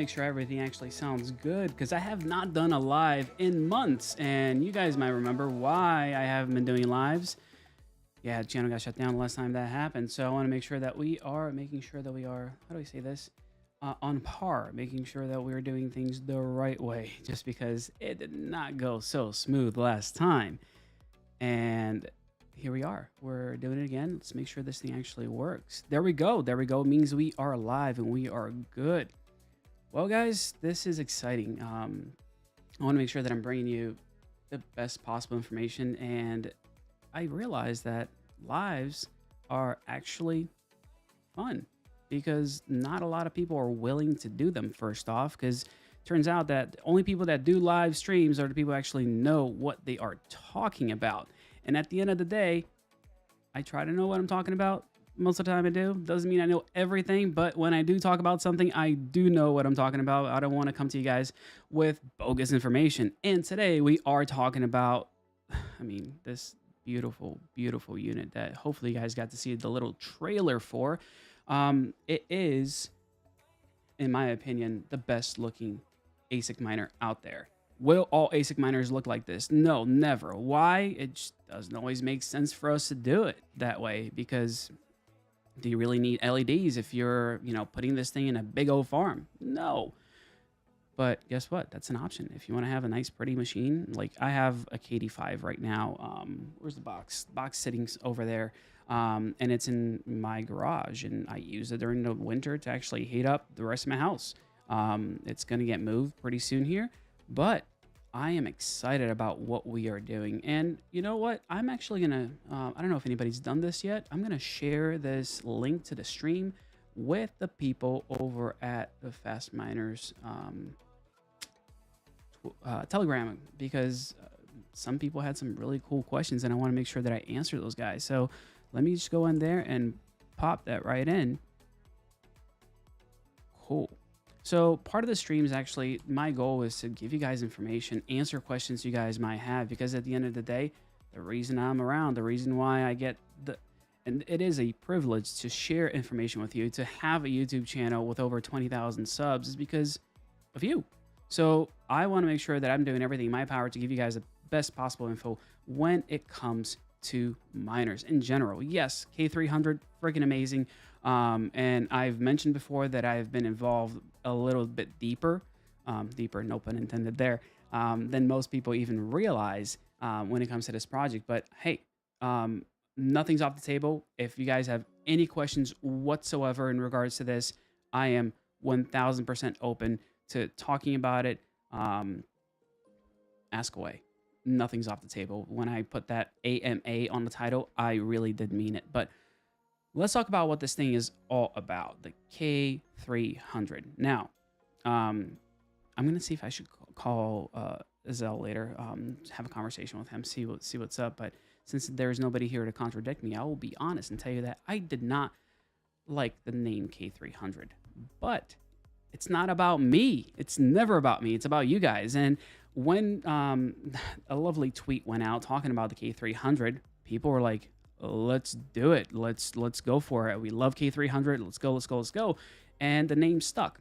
make sure everything actually sounds good because I have not done a live in months. And you guys might remember why I haven't been doing lives. Yeah, the channel got shut down the last time that happened. So I want to make sure that we are making sure that we are, how do I say this? On par, making sure that we're doing things the right way, just because it did not go so smooth last time. And here we are. We're doing it again. Let's make sure this thing actually works. There we go. There we go. It means we are live and we are good. Well, guys, this is exciting. I want to make sure that I'm bringing you the best possible information. And I realized that lives are actually fun because not a lot of people are willing to do them, first off, because turns out that the only people that do live streams are the people who actually know what they are talking about. And at the end of the day, I try to know what I'm talking about. Most of the time I do. Doesn't mean I know everything, but when I do talk about something, I do know what I'm talking about. I don't want to come to you guys with bogus information. And today we are talking about, I mean, this beautiful, beautiful unit that hopefully you guys got to see the little trailer for. It is, in my opinion, the best looking Asic miner out there. Will all Asic miners look like this? No, never. Why? It just doesn't always make sense for us to do it that way, because do you really need LEDs if you're, putting this thing in a big old farm? No. But guess what? That's an option. If you want to have a nice, pretty machine, like I have a KD5 right now. Where's the box? The box sitting over there. And it's in my garage, and I use it during the winter to actually heat up the rest of my house. It's going to get moved pretty soon here, but I am excited about what we are doing. And you know what? I'm actually going to, I don't know if anybody's done this yet. I'm going to share this link to the stream with the people over at the Fastminers Telegram, because some people had some really cool questions and I want to make sure that I answer those guys. So let me just go in there and pop that right in. Cool. So part of the stream is actually, my goal is to give you guys information, answer questions you guys might have, because at the end of the day, the reason I'm around, the reason why I get and it is a privilege to share information with you, to have a YouTube channel with over 20,000 subs, is because of you. So I want to make sure that I'm doing everything in my power to give you guys the best possible info when it comes to miners in general. Yes, K300, freaking amazing. And I've mentioned before that I've been involved a little bit deeper, no pun intended there, than most people even realize when it comes to this project. But hey, nothing's off the table. If you guys have any questions whatsoever in regards to this, I am 1000% open to talking about it. Ask away. Nothing's off the table. When I put that AMA on the title, I really did mean it. But let's talk about what this thing is all about, the K300. Now, I'm going to see if I should call Fazel later, have a conversation with him, see what's up. But since there's nobody here to contradict me, I will be honest and tell you that I did not like the name K300. But it's not about me. It's never about me. It's about you guys. And when a lovely tweet went out talking about the K300, people were like, let's do it. Let's go for it. We love K300. Let's go, let's go, let's go. And the name stuck.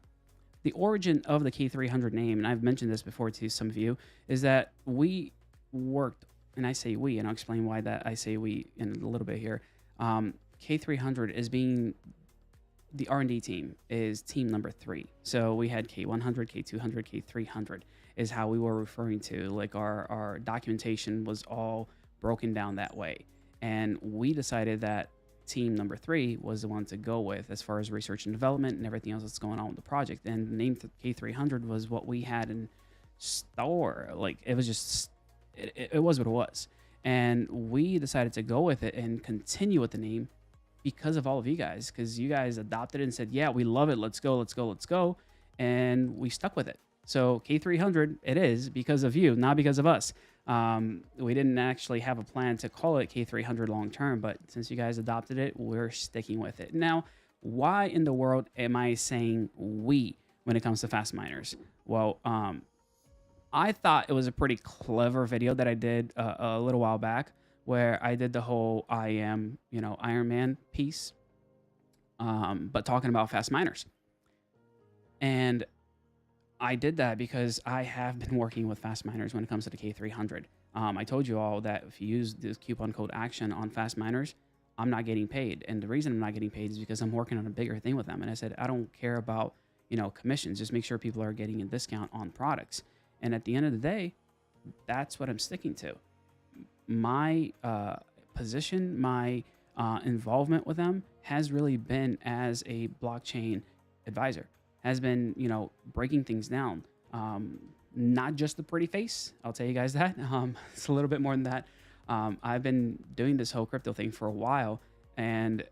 The origin of the K300 name, and I've mentioned this before to some of you, is that we worked, and I say we, and I'll explain why that I say we in a little bit here. K300 is being, the R&D team is team number 3. So we had K100, K200, K300 is how we were referring to. Like our documentation was all broken down that way. And we decided that team number 3 was the one to go with as far as research and development and everything else that's going on with the project. And the name K300 was what we had in store. Like it was just, it was what it was. And we decided to go with it and continue with the name because of all of you guys, because you guys adopted it and said, yeah, we love it. Let's go, let's go, let's go. And we stuck with it. So K300, it is because of you, not because of us. We didn't actually have a plan to call it K300 long term, but since you guys adopted it, we're sticking with it. Now, why in the world am I saying we when it comes to Fastminers? Well, I thought it was a pretty clever video that I did a little while back, where I did the whole I am, Iron Man piece, but talking about Fastminers. And I did that because I have been working with Fastminers when it comes to the K300. I told you all that if you use this coupon code ACTION on Fastminers, I'm not getting paid. And the reason I'm not getting paid is because I'm working on a bigger thing with them. And I said, I don't care about, commissions. Just make sure people are getting a discount on products. And at the end of the day, that's what I'm sticking to. My position, my involvement with them has really been as a blockchain advisor, has been, breaking things down. Not just the pretty face, I'll tell you guys that. It's a little bit more than that. I've been doing this whole crypto thing for a while, and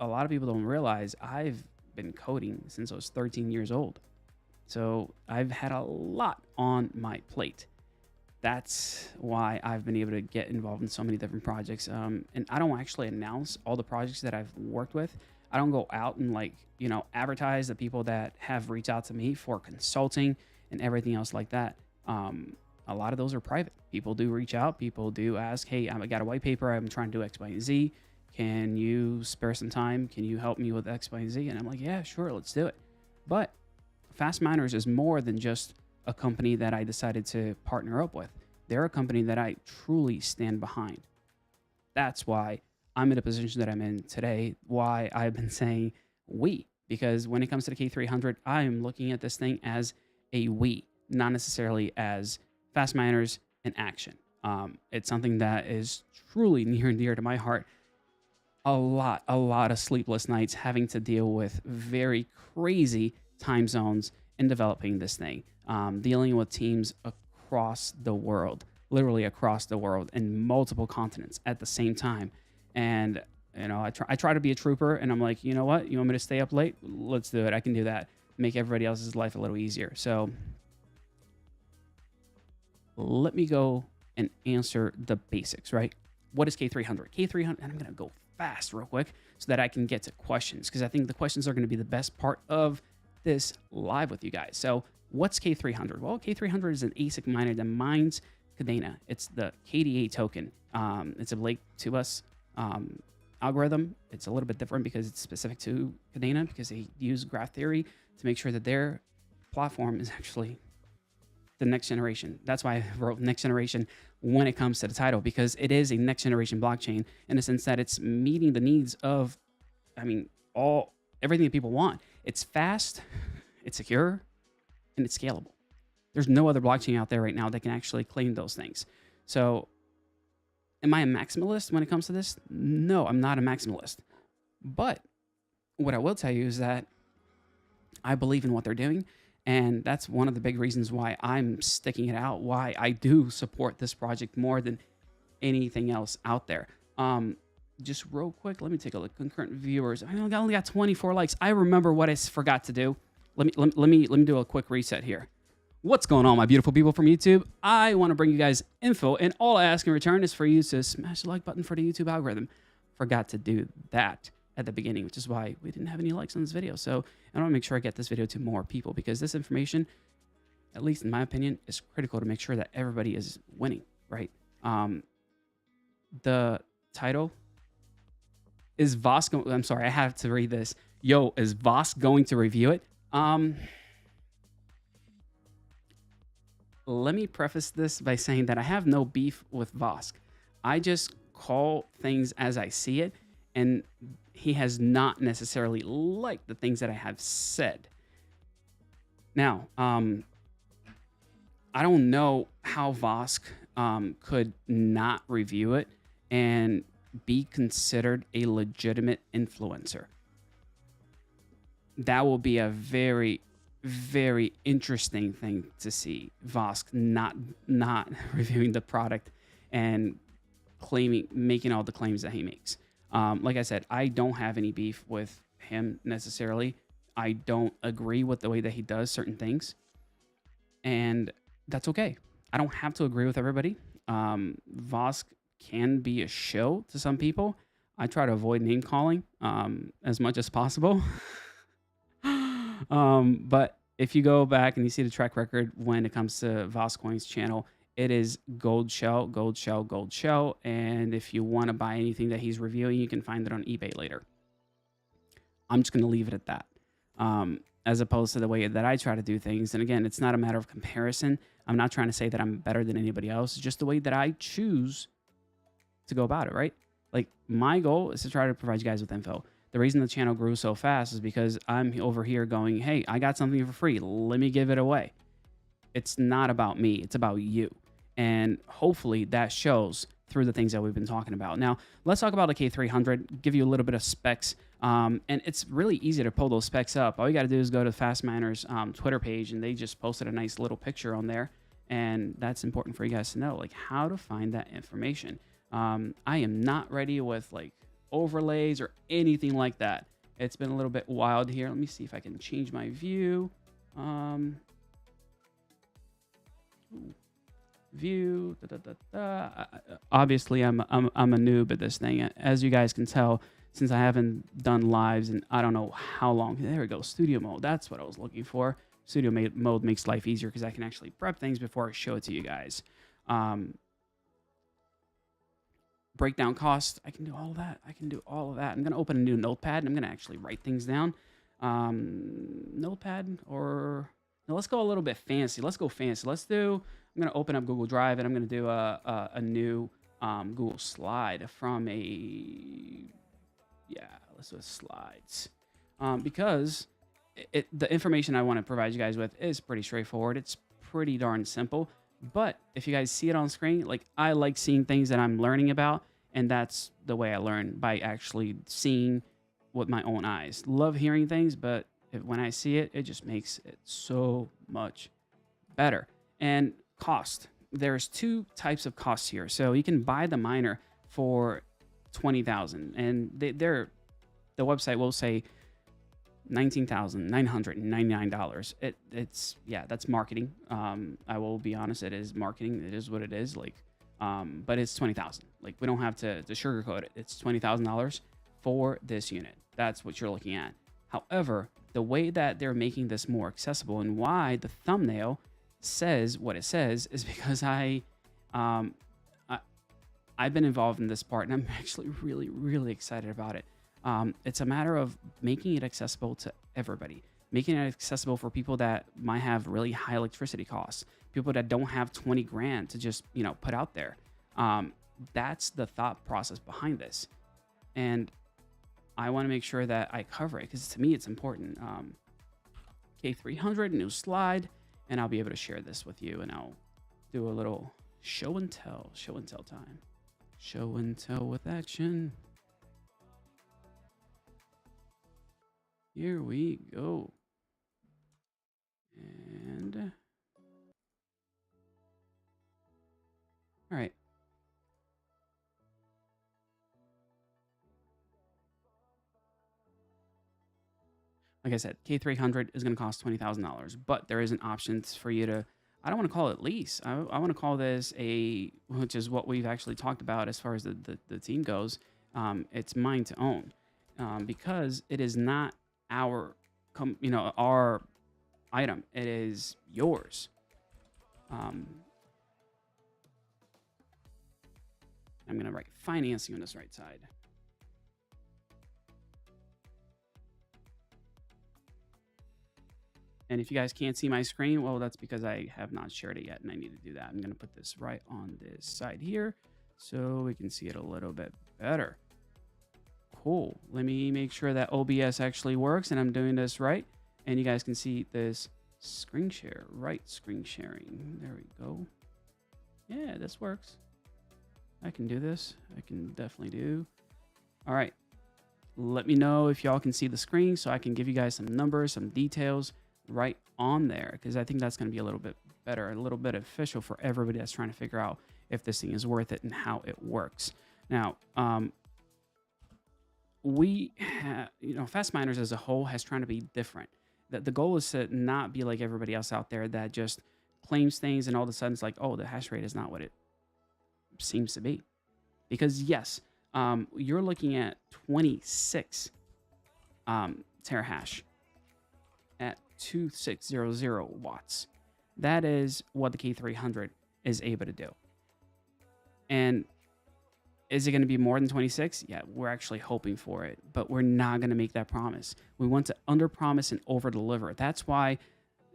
a lot of people don't realize I've been coding since I was 13 years old. So I've had a lot on my plate. That's why I've been able to get involved in so many different projects. And I don't actually announce all the projects that I've worked with. I don't go out and advertise the people that have reached out to me for consulting and everything else like that. A lot of those are private. People do reach out. People do ask, hey, I got a white paper. I'm trying to do X, Y, and Z. Can you spare some time? Can you help me with X, Y, and Z? And I'm like, yeah, sure, let's do it. But Fastminers is more than just a company that I decided to partner up with. They're a company that I truly stand behind. That's why I'm in a position that I'm in today, why I've been saying we, because when it comes to the K300, I'm looking at this thing as a we, not necessarily as Fastminers and Action. It's something that is truly near and dear to my heart. A lot of sleepless nights having to deal with very crazy time zones in developing this thing. Dealing with teams across the world, literally across the world, in multiple continents at the same time. And I try to be a trooper, and I'm like, you know what? You want me to stay up late? Let's do it. I can do that. Make everybody else's life a little easier. So let me go and answer the basics, right? What is K300? K300, and I'm going to go fast real quick so that I can get to questions, because I think the questions are going to be the best part of this live with you guys. So what's K300? Well, K300 is an Asic miner that mines Kadena. It's the KDA token. It's a Blake to us algorithm. It's a little bit different because it's specific to Kadena, because they use graph theory to make sure that their platform is actually the next generation. That's why I wrote next generation when it comes to the title, because it is a next generation blockchain in the sense that it's meeting the needs of, everything that people want. It's fast, it's secure, and it's scalable. There's no other blockchain out there right now that can actually claim those things. So am I a maximalist when it comes to this? No, I'm not a maximalist. But what I will tell you is that I believe in what they're doing. And that's one of the big reasons why I'm sticking it out, why I do support this project more than anything else out there. Just real quick, let me take a look. Concurrent viewers. I only got 24 likes. I remember what I forgot to do. Let me do a quick reset here. What's going on, my beautiful people from YouTube? I want to bring you guys info, and all I ask in return is for you to smash the like button for the YouTube algorithm. Forgot to do that at the beginning, which is why we didn't have any likes on this video. So I want to make sure I get this video to more people, because this information, at least in my opinion, is critical to make sure that everybody is winning, right? The title is Voss. I'm sorry, I have to read this. Yo, is Voss going to review it? Let me preface this by saying that I have no beef with Vosk. I just call things as I see it, and he has not necessarily liked the things that I have said. Now, I don't know how Vosk could not review it and be considered a legitimate influencer. That will be a very, very interesting thing to see. Vosk not reviewing the product and making all the claims that he makes. Like I said, I don't have any beef with him necessarily. I don't agree with the way that he does certain things, and that's okay. I don't have to agree with everybody. Vosk can be a show to some people. I try to avoid name calling as much as possible. But if you go back and you see the track record when it comes to Voscoin's channel, it is gold shell, gold shell, gold shell. And if you want to buy anything that he's reviewing, you can find it on eBay later. I'm just going to leave it at that. as opposed to the way that I try to do things. And again, it's not a matter of comparison. I'm not trying to say that I'm better than anybody else. It's just the way that I choose to go about it, right? Like, my goal is to try to provide you guys with info. The reason the channel grew so fast is because I'm over here going, hey, I got something for free. Let me give it away. It's not about me. It's about you. And hopefully that shows through the things that we've been talking about. Now, let's talk about the K300, give you a little bit of specs. And it's really easy to pull those specs up. All you got to do is go to Fastminers Twitter page, and they just posted a nice little picture on there. And that's important for you guys to know, like, how to find that information. I am not ready with like overlays or anything like that. It's been a little bit wild here. Let me see if I can change my view. View. Obviously, I'm a noob at this thing, as you guys can tell, since I haven't done lives in I don't know how long. There we go. Studio mode. That's what I was looking for. Studio mode makes life easier because I can actually prep things before I show it to you guys. Breakdown cost. I can do all of that. I can do all of that. I'm going to open a new notepad, and I'm going to actually write things down. Notepad, or no, let's go a little bit fancy. Let's go fancy. I'm going to open up Google Drive, and I'm going to do a new Google slide from let's do slides. Because the information I want to provide you guys with is pretty straightforward. It's pretty darn simple. But if you guys see it on screen, like, I like seeing things that I'm learning about, and that's the way I learn, by actually seeing with my own eyes. Love hearing things, but when I see it, it just makes it so much better. And cost. There's two types of costs here. So you can buy the miner for $20,000, and the website will say $19,999. It's that's marketing. I will be honest, it is marketing. It is what it is. Like, but it's $20,000. Like, we don't have to sugarcoat it. It's $20,000 for this unit. That's what you're looking at. However, the way that they're making this more accessible, and why the thumbnail says what it says, is because I've been involved in this part, and I'm actually really, really excited about it. It's a matter of making it accessible to everybody, making it accessible for people that might have really high electricity costs, people that don't have 20 grand to just, put out there. That's the thought process behind this. And I want to make sure that I cover it, because to me, it's important. K300, new slide, and I'll be able to share this with you, and I'll do a little show and tell time. Show and tell with action. Here we go. And all right. Like I said, K300 is going to cost $20,000, but there is an option for you to, I don't want to call it lease. I want to call this which is what we've actually talked about as far as the team goes. It's mine to own, because it is not our item. It is yours. I'm going to write financing on this right side. And if you guys can't see my screen, well, that's because I have not shared it yet, and I need to do that. I'm going to put this right on this side here so we can see it a little bit better. Cool. Let me make sure that OBS actually works and I'm doing this right. And you guys can see this screen share, right? Screen sharing. There we go. Yeah, this works. I can do this. I can definitely do. All right. Let me know if y'all can see the screen so I can give you guys some numbers, some details right on there, because I think that's going to be a little bit better, a little bit official for everybody that's trying to figure out if this thing is worth it and how it works. Now, we have, Fastminers as a whole has trying to be different. The goal is to not be like everybody else out there that just claims things and all of a sudden it's like, oh, the hash rate is not what it seems to be. Because yes, you're looking at 26 terahash at 2600 watts. That is what the K300 is able to do. And Is it going to be more than 26? Yeah, we're actually hoping for it, but we're not going to make that promise. We want to under promise and over deliver. That's why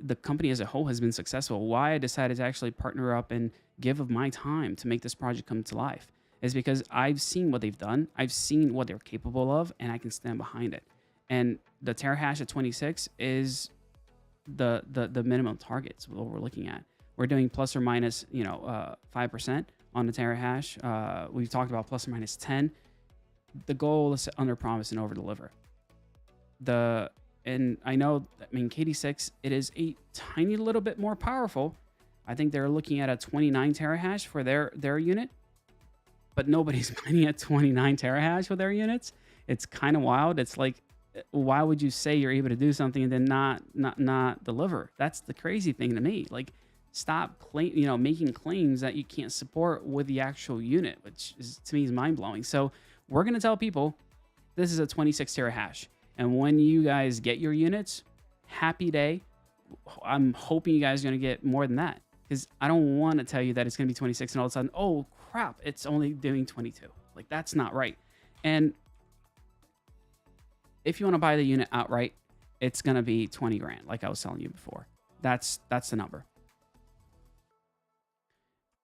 the company as a whole has been successful. Why I decided to actually partner up and give of my time to make this project come to life is because I've seen what they've done. I've seen what they're capable of, and I can stand behind it. And the terahash at 26 is the minimum targets what we're looking at. We're doing plus or minus 5% on the terahash. We've talked about plus or minus 10. The goal is to under promise and over deliver. And I know, KD6, it is a tiny little bit more powerful. I think they're looking at a 29 terahash for their unit, but nobody's mining at 29 terahash with their units. It's kind of wild. It's like, why would you say you're able to do something and then not deliver? That's the crazy thing to me. Like, stop making claims that you can't support with the actual unit, which is, to me, is mind blowing. So we're gonna tell people this is a 26 terahash. And when you guys get your units, happy day. I'm hoping you guys are going to get more than that, because I don't want to tell you that it's going to be 26 and all of a sudden, oh crap, it's only doing 22. Like, that's not right. And if you want to buy the unit outright, it's going to be 20 grand, like I was telling you before. That's the number.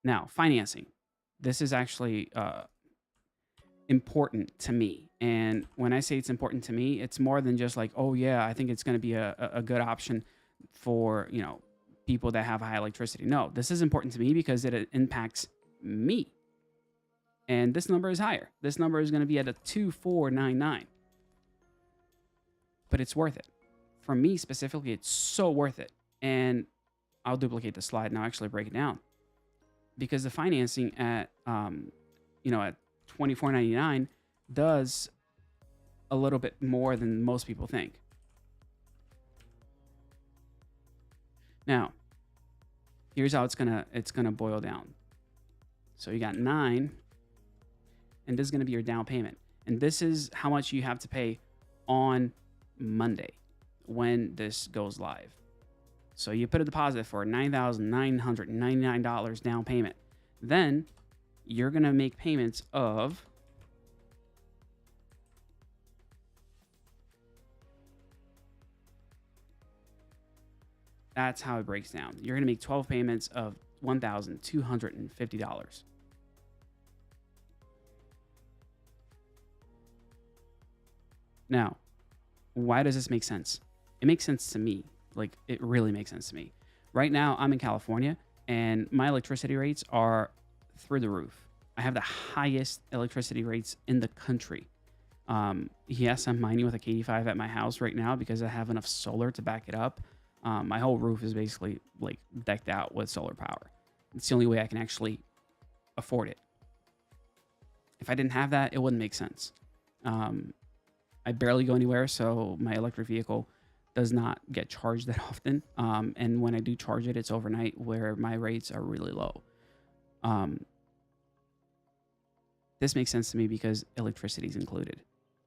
Now, financing. This is actually important to me. And when I say it's important to me, it's more than just like, oh yeah, I think it's going to be a good option for, people that have high electricity. No, this is important to me because it impacts me. And this number is higher. This number is going to be at a 2499. But it's worth it. For me specifically, it's so worth it. And I'll duplicate the slide and I'll actually break it down. Because the financing at at $24.99 does a little bit more than most people think. Now, here's how it's gonna boil down. So you got 9, and this is gonna be your down payment, and this is how much you have to pay on Monday when this goes live. So you put a deposit for $9,999 down payment. Then you're going to make payments of that's how it breaks down. You're going to make 12 payments of $1,250. Now, why does this make sense? It makes sense to me. Like, it really makes sense to me. Right now, I'm in California, and my electricity rates are through the roof. I have the highest electricity rates in the country. Yes, I'm mining with a KD5 at my house right now because I have enough solar to back it up. My whole roof is basically like decked out with solar power. It's the only way I can actually afford it. If I didn't have that, it wouldn't make sense. I barely go anywhere, so my electric vehicle does not get charged that often. And when I do charge it, it's overnight where my rates are really low. This makes sense to me because electricity is included.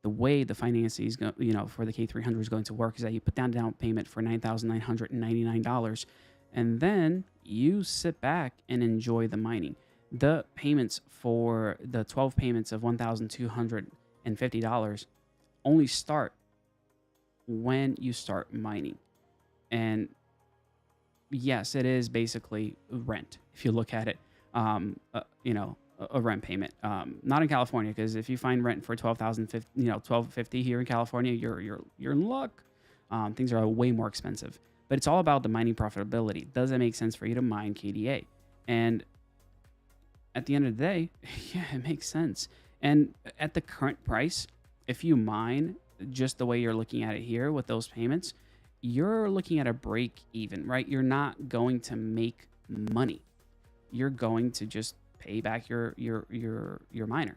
The way the financing is for the K300 is going to work is that you put down payment for $9,999, and then you sit back and enjoy the mining. The payments for the 12 payments of $1,250 only start when you start mining. And yes, it is basically rent if you look at it. A rent payment. Not in California, because if you find rent for $12,50 here in California, you're in luck. Things are way more expensive. But it's all about the mining profitability. Does it make sense for you to mine KDA? And at the end of the day, yeah, it makes sense. And at the current price, if you mine just the way you're looking at it here with those payments, you're looking at a break even, right? You're not going to make money. You're going to just pay back your miner.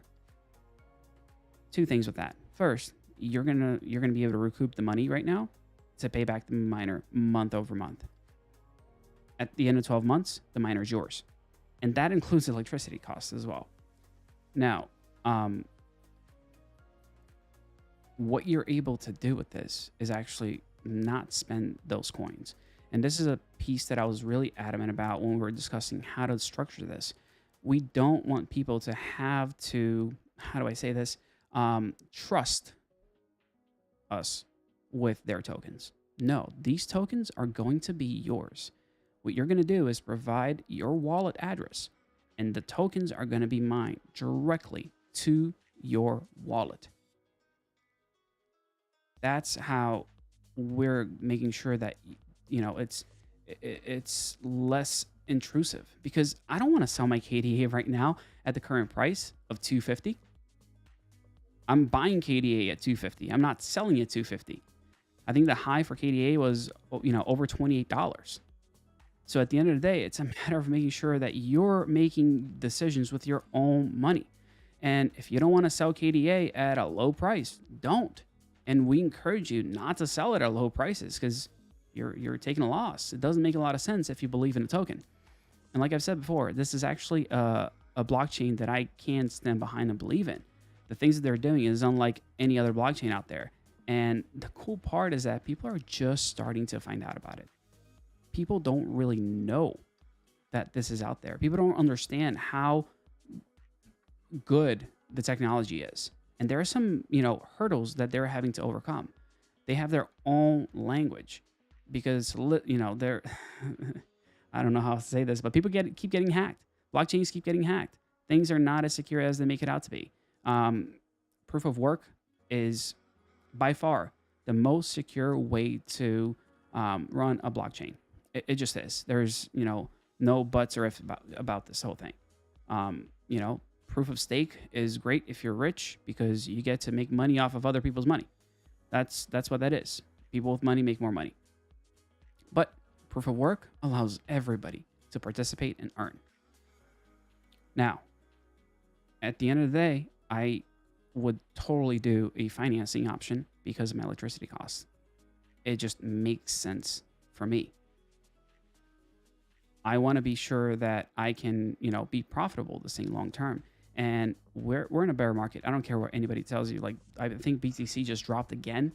Two things with that. First, you're gonna be able to recoup the money right now to pay back the miner month over month. At the end of 12 months, the miner is yours, and that includes electricity costs as well. Now, what you're able to do with this is actually not spend those coins. And this is a piece that I was really adamant about when we were discussing how to structure this. we don't want people to have to, how do I say this, trust us with their tokens. No, these tokens are going to be yours. What you're going to do is provide your wallet address, and the tokens are going to be mined directly to your wallet. That's how we're making sure that, you know, it's less intrusive, because I don't want to sell my KDA right now at the current price of 250. I'm buying KDA at 250. I'm not selling it at 250. I think the high for KDA was, you know, over $28. So at the end of the day, it's a matter of making sure that you're making decisions with your own money. And if you don't want to sell KDA at a low price, don't. And we encourage you not to sell it at low prices, because you're taking a loss. It doesn't make a lot of sense if you believe in a token. And like I've said before, this is actually a blockchain that I can stand behind and believe in. The things that they're doing is unlike any other blockchain out there. And the cool part is that people are just starting to find out about it. People don't really know that this is out there. People don't understand how good the technology is. And there are some, you know, hurdles that they're having to overcome. They have their own language because, you know, they're, I don't know how to say this, but people keep getting hacked. Blockchains keep getting hacked. Things are not as secure as they make it out to be. Proof of work is by far the most secure way to run a blockchain. It just is. There's, you know, no buts or ifs about this whole thing. You know, proof of stake is great if you're rich, because you get to make money off of other people's money. That's what that is. People with money make more money. But proof of work allows everybody to participate and earn. Now, at the end of the day, I would totally do a financing option because of my electricity costs. It just makes sense for me. I want to be sure that I can, you know, be profitable this thing long term. And we're in a bear market. I don't care what anybody tells you. Like, I think BTC just dropped again.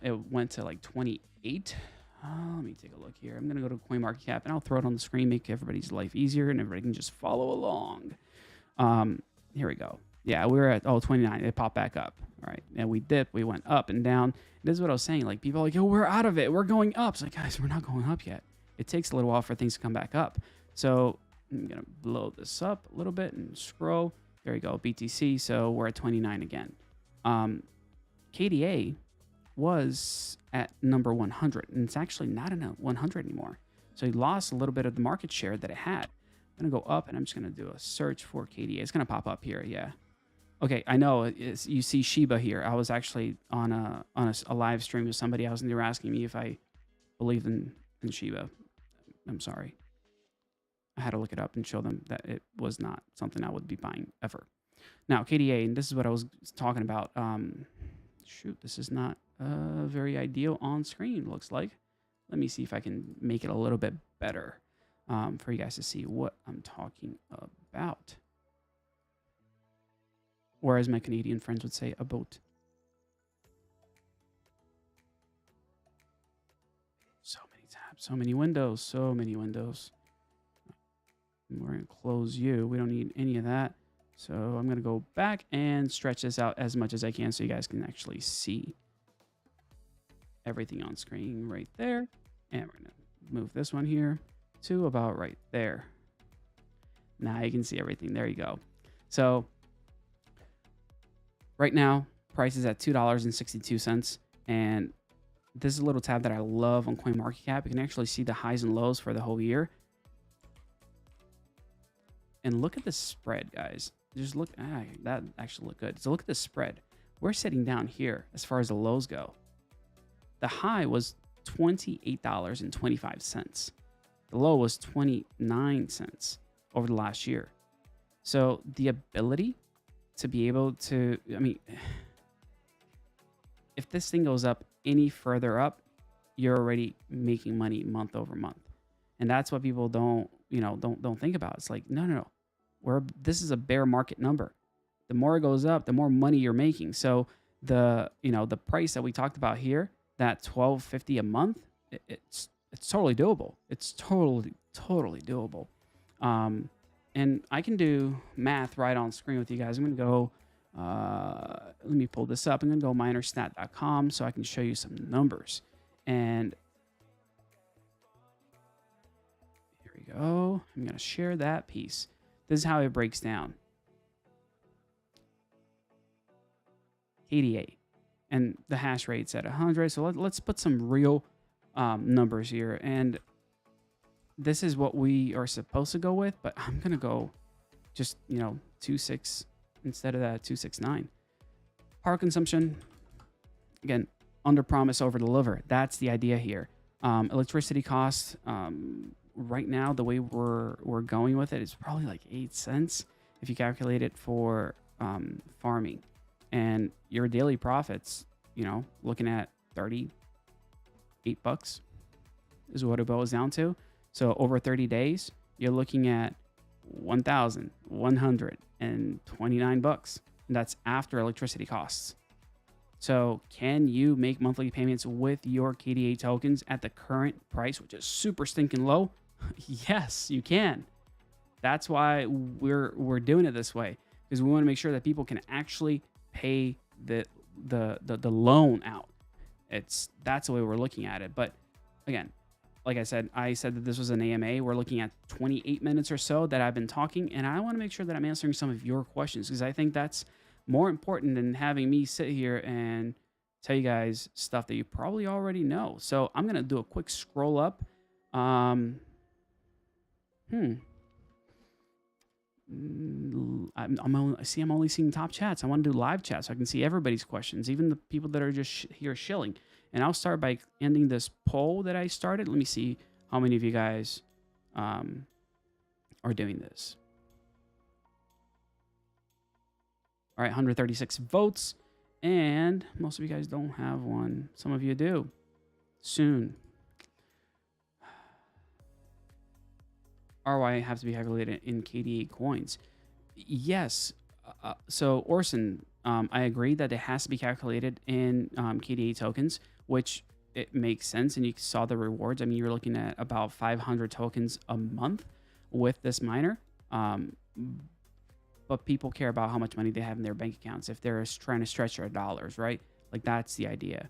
It went to like 28. Let me take a look here. I'm going to go to CoinMarketCap and I'll throw it on the screen, make everybody's life easier and everybody can just follow along. Here we go. Yeah, we were at 29. It popped back up. All right. And we dipped. We went up and down. This is what I was saying. Like, people are like, oh, we're out of it. We're going up. It's like, guys, we're not going up yet. It takes a little while for things to come back up. So I'm going to blow this up a little bit and scroll. There you go, BTC. So we're at 29 again. KDA was at number 100, and it's actually not in a 100 anymore. So he lost a little bit of the market share that it had. I'm going to go up, and I'm just going to do a search for KDA. It's going to pop up here, yeah. Okay, I know you see Shiba here. I was actually on a live stream with somebody else, and they were asking me if I believed in Shiba. I'm sorry. I had to look it up and show them that it was not something I would be buying ever. Now, KDA, and this is what I was talking about. Shoot, this is not very ideal on screen, looks like. Let me see if I can make it a little bit better for you guys to see what I'm talking about. Or as my Canadian friends would say, a boat. So many tabs, so many windows, so many windows. We're going to close you. We don't need any of that. So I'm going to go back and stretch this out as much as I can so you guys can actually see everything on screen right there. And we're going to move this one here to about right there. Now you can see everything. There you go. So right now, price is at $2.62. And this is a little tab that I love on CoinMarketCap. You can actually see the highs and lows for the whole year. And look at the spread, guys. Just look, that actually looked good. So look at the spread. We're sitting down here as far as the lows go. The high was $28.25. The low was 29 cents over the last year. So the ability to be able to, I mean, if this thing goes up any further up, you're already making money month over month. And that's what people don't think about. It's like, no. This is a bear market number. The more it goes up, the more money you're making. So the price that we talked about here, that $12.50 a month, it's totally doable. It's totally doable. And I can do math right on screen with you guys. I'm going to go, let me pull this up. I'm going to go minerstat.com so I can show you some numbers. And here we go. I'm going to share that piece. This is how it breaks down. KDA. And the hash rate's at 100. So let's put some real numbers here. And this is what we are supposed to go with, but I'm going to go just, 2.6 instead of that 2.69. Power consumption, again, under promise, over deliver. That's the idea here. Electricity costs, right now, the way we're going with it is probably like 8 cents if you calculate it for farming. And your daily profits, looking at 38 bucks is what it boils down to. So over 30 days, you're looking at 1,129 bucks. And that's after electricity costs. So can you make monthly payments with your KDA tokens at the current price, which is super stinking low? Yes, you can. That's why we're doing it this way, because we want to make sure that people can actually pay the loan out. That's the way we're looking at it. But again, like I said that this was an AMA. We're looking at 28 minutes or so that I've been talking, and I want to make sure that I'm answering some of your questions, because I think that's more important than having me sit here and tell you guys stuff that you probably already know. So I'm gonna do a quick scroll up. I'm only seeing top chats. I want to do live chat so I can see everybody's questions, even the people that are just here shilling. And I'll start by ending this poll that I started. Let me see how many of you guys are doing this. All right, 136 votes. And most of you guys don't have one. Some of you do. Soon. ROI has to be calculated in KDA coins. Yes. So Orson, I agree that it has to be calculated in KDA tokens, which it makes sense. And you saw the rewards. I mean, you're looking at about 500 tokens a month with this miner. But people care about how much money they have in their bank accounts if they're trying to stretch their dollars, right? Like, that's the idea.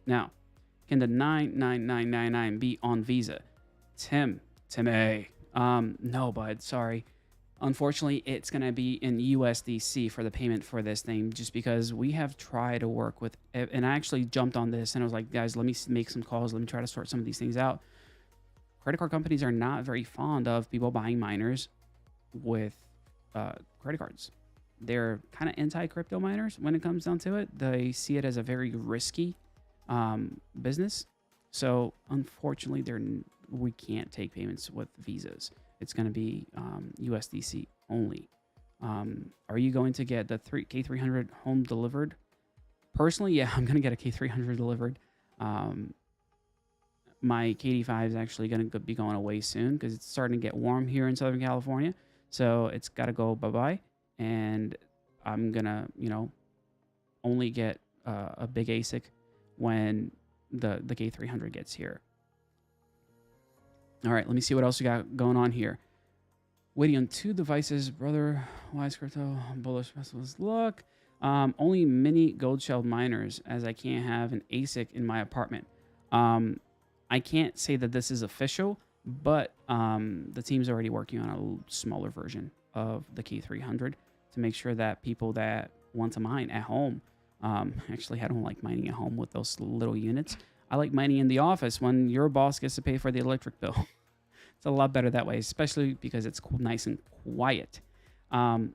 Now, can the 99999 be on Visa? Tim A. No, bud. Sorry. Unfortunately, it's going to be in USDC for the payment for this thing, just because we have tried to work with, and I actually jumped on this and I was like, guys, let me make some calls. Let me try to sort some of these things out. Credit card companies are not very fond of people buying miners with credit cards. They're kind of anti-crypto miners when it comes down to it. They see it as a very risky business. So unfortunately, we can't take payments with Visas. It's going to be USDC only. Are you going to get the K300 home delivered? Personally, yeah, I'm going to get a K300 delivered. My KD5 is actually going to be going away soon because it's starting to get warm here in Southern California. So it's got to go bye-bye. And I'm going to, only get a big Asic when the K300 gets here. All right, let me see what else we got going on here. Waiting on 2 devices, brother. Wise crypto, bullish festivals. Look, only mini gold shelled miners, as I can't have an ASIC in my apartment. I can't say that this is official, but the team's already working on a smaller version of the K300 to make sure that people that want to mine at home, actually, I don't like mining at home with those little units. I like mining in the office when your boss gets to pay for the electric bill. It's a lot better that way, especially because it's nice and quiet. All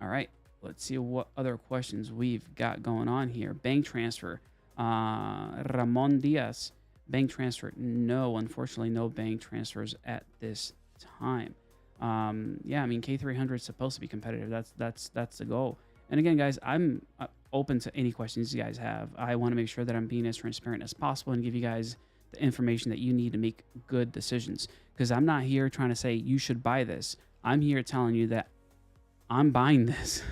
right, let's see what other questions we've got going on here. Bank transfer. Ramon Diaz. Bank transfer. No, unfortunately, no bank transfers at this time. Yeah, I mean, K300 is supposed to be competitive. That's the goal. And again, guys, I'm open to any questions you guys have. I want to make sure that I'm being as transparent as possible and give you guys the information that you need to make good decisions. Because I'm not here trying to say you should buy this. I'm here telling you that I'm buying this.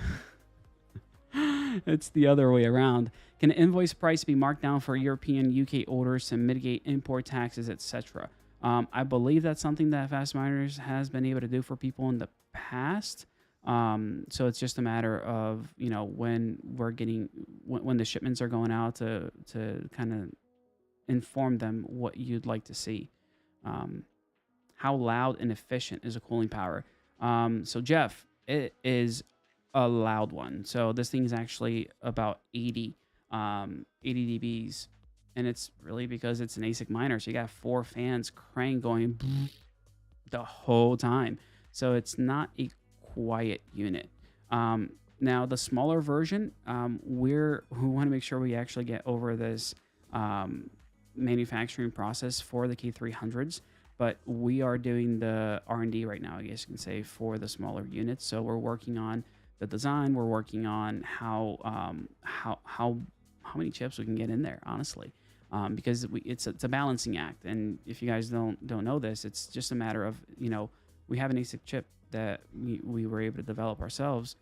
It's the other way around. Can invoice price be marked down for European UK orders to mitigate import taxes, etc.? I believe that's something that Fastminers has been able to do for people in the past. So it's just a matter of, you know, when we're getting when the shipments are going out to kind of inform them what you'd like to see. How loud and efficient is a cooling power? So Jeff, it is a loud one. So this thing is actually about 80 dBs, and it's really because it's an Asic miner. So you got 4 fans crank going the whole time. So it's not a quiet unit. Now the smaller version, we want to make sure we actually get over this manufacturing process for the K300s, but we are doing the R&D right now, I guess you can say, for the smaller units. So we're working on the design. We're working on how many chips we can get in there, honestly, because it's a balancing act. And if you guys don't know this, it's just a matter of, you know, we have an ASIC chip that we were able to develop ourselves.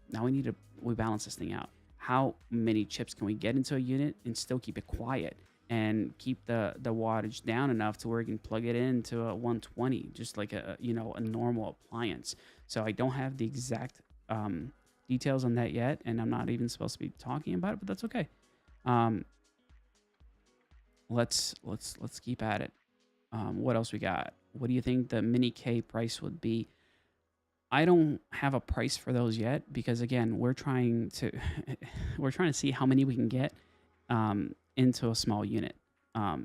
Now we balance this thing out. How many chips can we get into a unit and still keep it quiet and keep the wattage down enough to where you can plug it into a 120, just like a normal appliance. So I don't have the exact details on that yet, and I'm not even supposed to be talking about it, but that's okay. Let's keep at it. What else we got? What do you think the Mini K price would be? I don't have a price for those yet because, again, we're trying to see how many we can get into a small unit.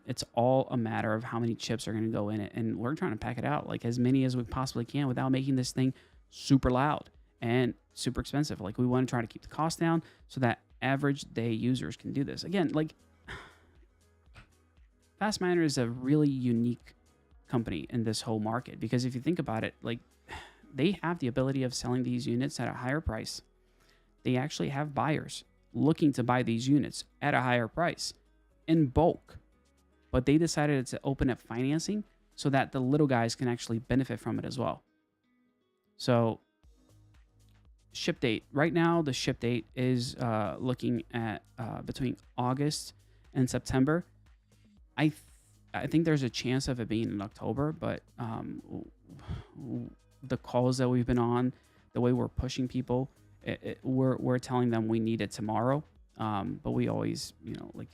It's all a matter of how many chips are going to go in it, and we're trying to pack it out like as many as we possibly can without making this thing super loud and super expensive. Like, we want to try to keep the cost down so that average day users can do this. Again, like, Fastminer is a really unique company in this whole market because if you think about it, like, they have the ability of selling these units at a higher price. They actually have buyers looking to buy these units at a higher price in bulk, but they decided to open up financing so that the little guys can actually benefit from it as well. So ship date right now, the ship date is looking at between August and September. I think there's a chance of it being in October, but the calls that we've been on, the way we're pushing people, we're telling them we need it tomorrow. But we always, like,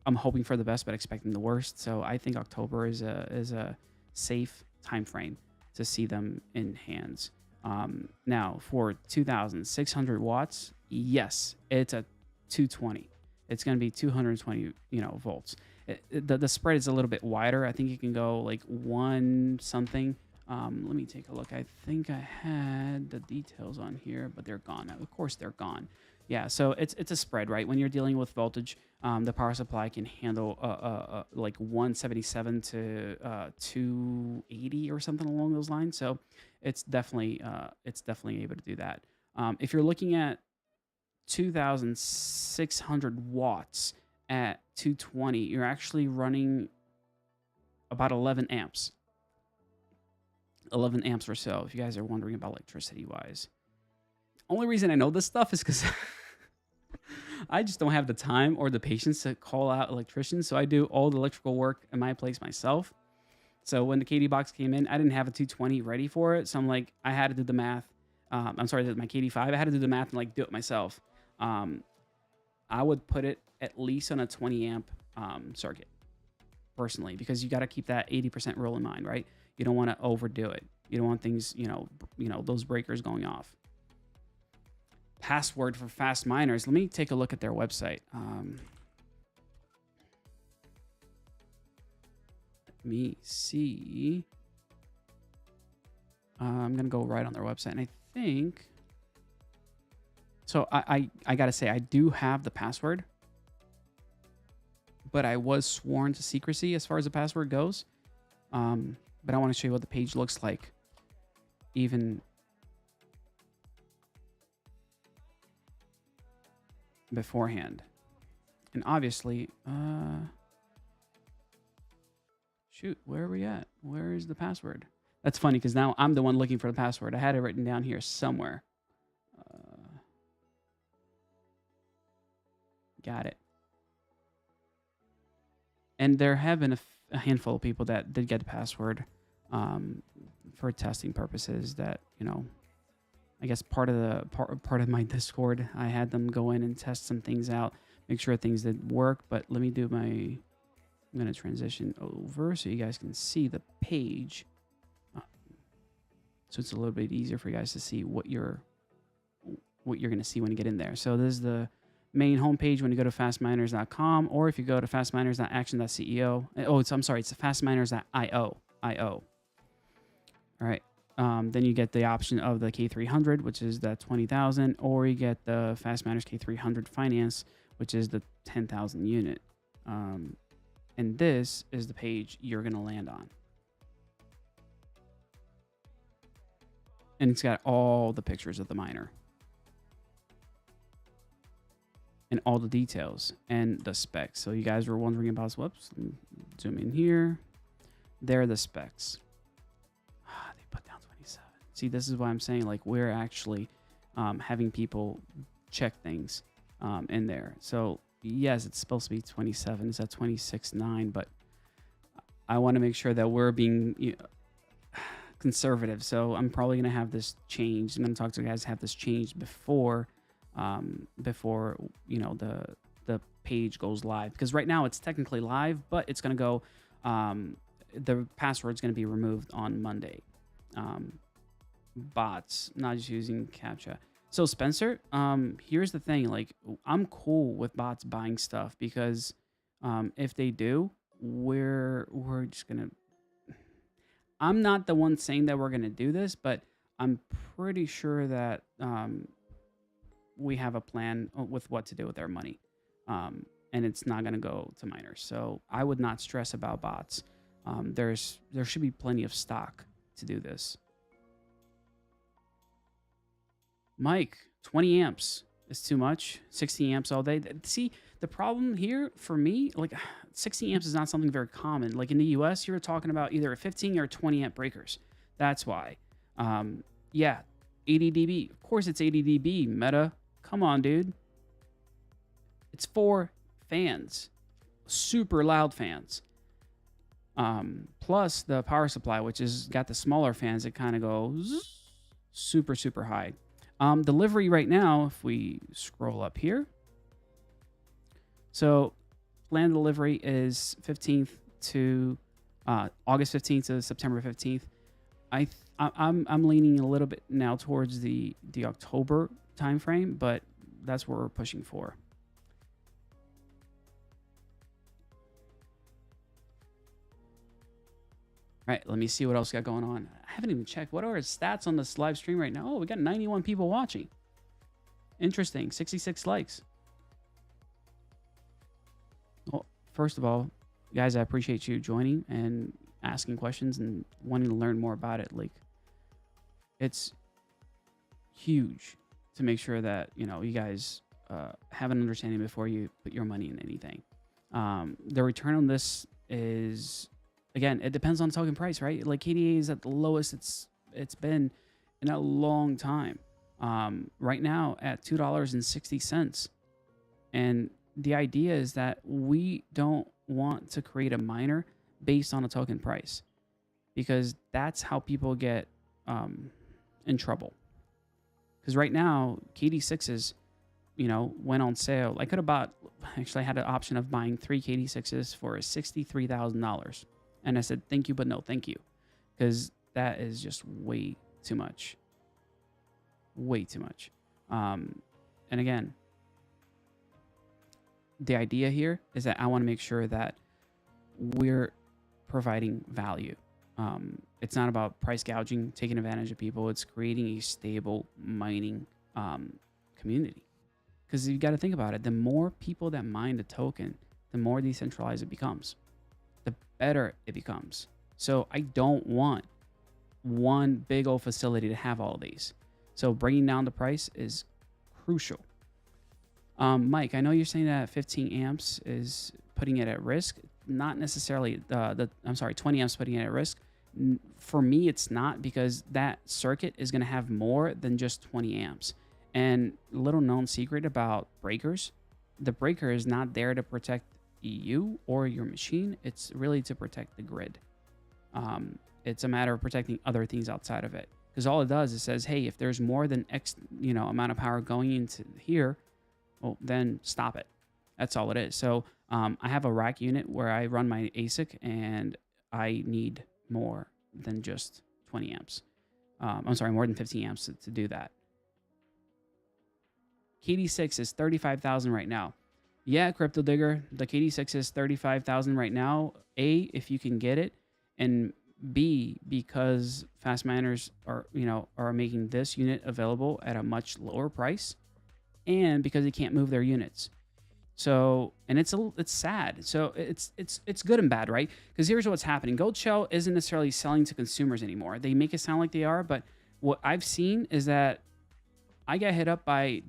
I'm hoping for the best, but expecting the worst. So I think October is a safe time frame to see them in hands. Now for 2,600 watts, yes, it's a 220. It's going to be 220, volts. The spread is a little bit wider. I think you can go like 1 something. Let me take a look. I think I had the details on here, but they're gone now. Of course, they're gone. Yeah, so it's a spread, right? When you're dealing with voltage, the power supply can handle like 177 to 280 or something along those lines. So it's definitely able to do that. If you're looking at 2,600 watts at 220, you're actually running about 11 amps. 11 amps or so, if you guys are wondering about electricity wise. Only reason I know this stuff is because I just don't have the time or the patience to call out electricians. So I do all the electrical work in my place myself. So when the KD box came in, I didn't have a 220 ready for it. So I'm like, I had to do the math. I'm sorry, my KD5, I had to do the math and like do it myself. I would put it at least on a 20 amp circuit personally, because you got to keep that 80% rule in mind, right? You don't want to overdo it. You don't want things, those breakers going off. Password for Fastminers. Let me take a look at their website. Let me see. I'm going to go right on their website. And I think... So I got to say, I do have the password. But I was sworn to secrecy as far as the password goes. But I want to show you what the page looks like. Even beforehand. And obviously, shoot, where are we at? Where is the password? That's funny because now I'm the one looking for the password. I had it written down here somewhere. at it. And there have been a handful of people that did get the password for testing purposes. That, you know, I guess part of my Discord, I had them go in and test some things out, make sure things did work. But let me do I'm going to transition over so you guys can see the page. So it's a little bit easier for you guys to see what you're going to see when you get in there. So this is the main homepage when you go to fastminers.com, or if you go to fastminers.action.ceo. Oh, it's fastminers.io. All right. Then you get the option of the K300, which is the 20,000, or you get the Fastminers K300 Finance, which is the 10,000 unit. And this is the page you're going to land on. And it's got all the pictures of the miner. And all the details and the specs. So you guys were wondering about, whoops, zoom in here. There are the specs. They put down 27. See, this is why I'm saying, like, we're actually having people check things in there. So yes, it's supposed to be 27. It's at 26.9, but I want to make sure that we're being conservative. So I'm probably going to have this changed. I'm going to talk to you guys, have this changed before you know, the page goes live, because right now it's technically live, but it's going to go, the password's going to be removed on Monday. Bots, not just using CAPTCHA. So Spencer, here's the thing, like, I'm cool with bots buying stuff, because if they do, we're just gonna, I'm not the one saying that we're gonna do this, but I'm pretty sure that we have a plan with what to do with our money. And it's not going to go to miners. So I would not stress about bots. There should be plenty of stock to do this. Mike, 20 amps is too much. 60 amps all day. See, the problem here for me, like 60 amps is not something very common. Like in the US, you're talking about either a 15 or 20 amp breakers. That's why. Yeah, 80 dB. Of course it's 80 dB, Meta. Come on, dude. It's 4 fans. Super loud fans. Plus the power supply, which is got the smaller fans that kind of go super, super high. Delivery right now, if we scroll up here. So planned delivery is 15th to August 15th to September 15th. I'm leaning a little bit now towards the October timeframe, but that's what we're pushing for. All right, let me see what else got going on. I haven't even checked. What are our stats on this live stream right now? Oh, we got 91 people watching. Interesting. 66 likes. Well, first of all, guys, I appreciate you joining and asking questions and wanting to learn more about it. Like, it's huge to make sure that, you know, you guys have an understanding before you put your money in anything. The return on this is, again, it depends on token price, right? Like KDA is at the lowest it's been in a long time. Right now at $2.60. And the idea is that we don't want to create a miner based on a token price, because that's how people get in trouble. Because right now, KD6s, you know, went on sale. I could have bought, actually I had an option of buying 3 KD6s for $63,000. And I said, thank you, but no thank you. Because that is just way too much. Way too much. And again, the idea here is that I want to make sure that we're providing value. It's not about price gouging, taking advantage of people. It's creating a stable mining community. Because you got to think about it. The more people that mine the token, the more decentralized it becomes. The better it becomes. So I don't want one big old facility to have all of these. So bringing down the price is crucial. Mike, I know you're saying that 15 amps is putting it at risk. Not necessarily 20 amps putting it at risk. For me, it's not, because that circuit is going to have more than just 20 amps. And little known secret about breakers, the breaker is not there to protect you or your machine. It's really to protect the grid. It's a matter of protecting other things outside of it. Because all it does is says, hey, if there's more than X, amount of power going into here, well, then stop it. That's all it is. So I have a rack unit where I run my Asic, and I need more than just 20 amps. I'm sorry, more than 15 amps to do that. KD6 is 35,000 right now. Yeah, Crypto Digger, the KD6 is 35,000 right now. A, if you can get it, and B, because Fastminers are making this unit available at a much lower price, and because they can't move their units. So, and it's sad. So it's good and bad, right? Because here's what's happening. Gold Shell isn't necessarily selling to consumers anymore. They make it sound like they are, but what I've seen is that I get hit up by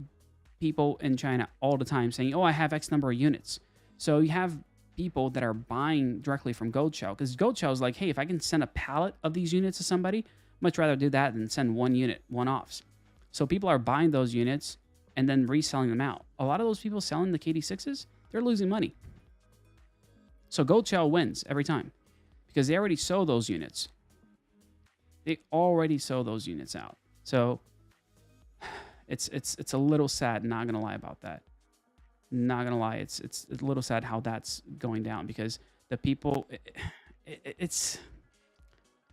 people in China all the time saying, oh, I have X number of units. So you have people that are buying directly from Gold Shell, because Gold Shell is like, hey, if I can send a pallet of these units to somebody, much rather do that than send one unit, one-offs. So people are buying those units and then reselling them out. A lot of those people selling the KD6s, they're losing money. So Gold Shell wins every time because they already sold those units. They already sold those units out. So it's a little sad, not gonna lie about that. Not gonna lie, it's a little sad how that's going down, because the people, I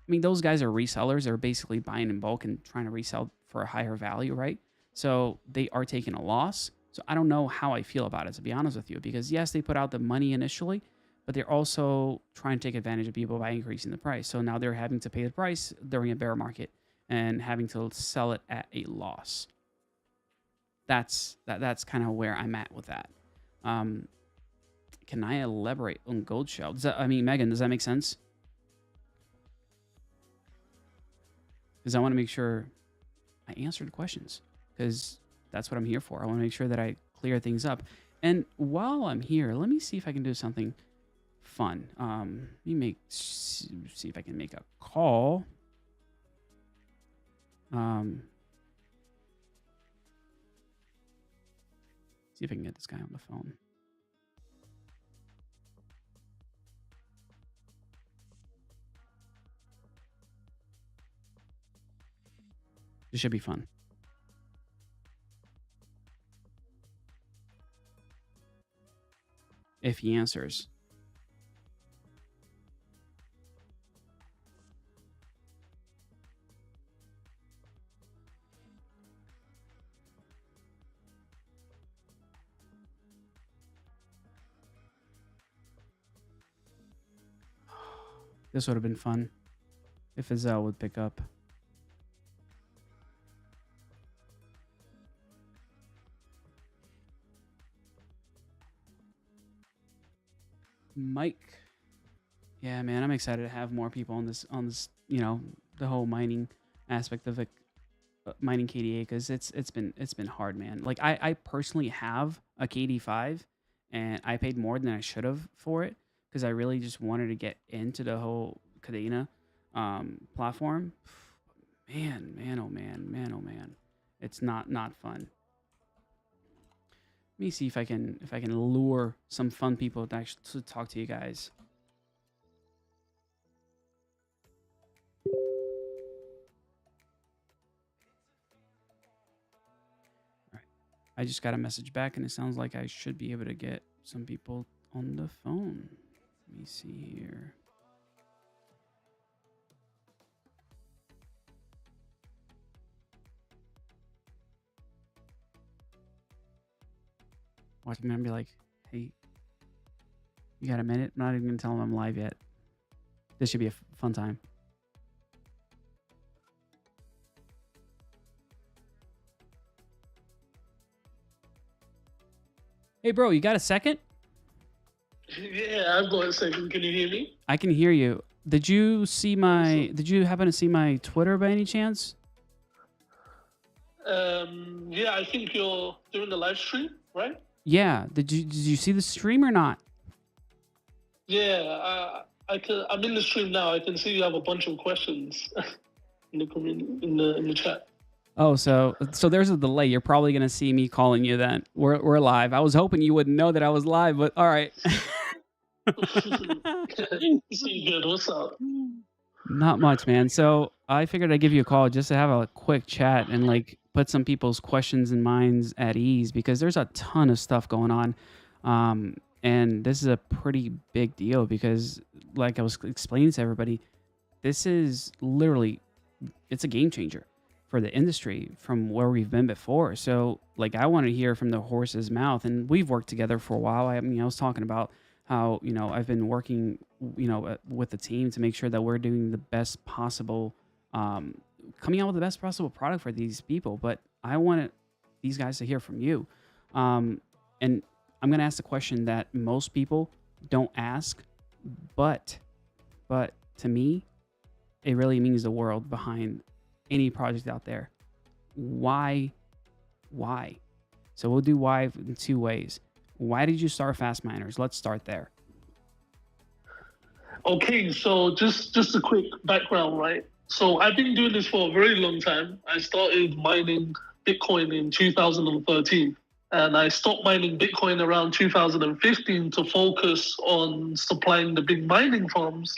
mean, those guys are resellers. They're basically buying in bulk and trying to resell for a higher value, right? So they are taking a loss. So I don't know how I feel about it, to be honest with you, because yes, they put out the money initially, but they're also trying to take advantage of people by increasing the price. So now they're having to pay the price during a bear market and having to sell it at a loss. That's kind of where I'm at with that. Can I elaborate on Gold Shell? Megan, does that make sense? Because I want to make sure I answered questions, because that's what I'm here for. I want to make sure that I clear things up. And while I'm here, let me see if I can do something fun. Let me see if I can make a call. See if I can get this guy on the phone. This should be fun. If he answers. This would have been fun if Fazel would pick up. Mike. Yeah, man, I'm excited to have more people on this, the whole mining aspect of it, mining KDA, because it's been hard, man. Like I personally have a KD5, and I paid more than I should have for it, because I really just wanted to get into the whole Kadena platform. Man, oh man. It's not fun. Let me see if I can lure some fun people to actually to talk to you guys. All right. I just got a message back, and it sounds like I should be able to get some people on the phone. Let me see here. Watch me and be like, hey, you got a minute? I'm not even going to tell them I'm live yet. This should be a fun time. Hey, bro, you got a second? Yeah, I've got a second. Can you hear me? I can hear you. Did you happen to see my Twitter by any chance? Yeah, I think you're doing the live stream, right? Yeah. Did you see the stream or not? Yeah, I'm in the stream now. I can see you have a bunch of questions in the community, in the chat. Oh, so there's a delay. You're probably gonna see me calling you then. We're live. I was hoping you wouldn't know that I was live, but all right. So good. What's up? Not much, man. So I figured I'd give you a call just to have a quick chat and like put some people's questions and minds at ease because there's a ton of stuff going on. And this is a pretty big deal because like I was explaining to everybody, this is literally it's a game changer for the industry from where we've been before. So like I want to hear from the horse's mouth, and we've worked together for a while. I mean, I was talking about how I've been working with the team to make sure that we're doing the best possible, coming out with the best possible product for these people. But I wanted these guys to hear from you, and I'm gonna ask the question that most people don't ask, but to me it really means the world behind any project out there. Why? Why? So we'll do why in two ways. Why did you start Fastminers? Let's start there. Okay, so just a quick background, right? So I've been doing this for a very long time. I started mining Bitcoin in 2013, and I stopped mining Bitcoin around 2015 to focus on supplying the big mining farms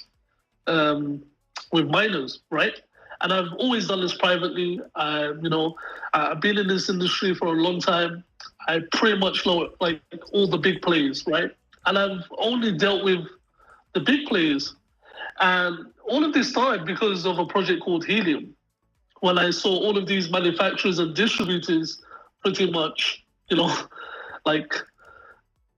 with miners, right? And I've always done this privately. I've been in this industry for a long time. I pretty much know like all the big players, right? And I've only dealt with the big players. And all of this started because of a project called Helium. When I saw all of these manufacturers and distributors pretty much, like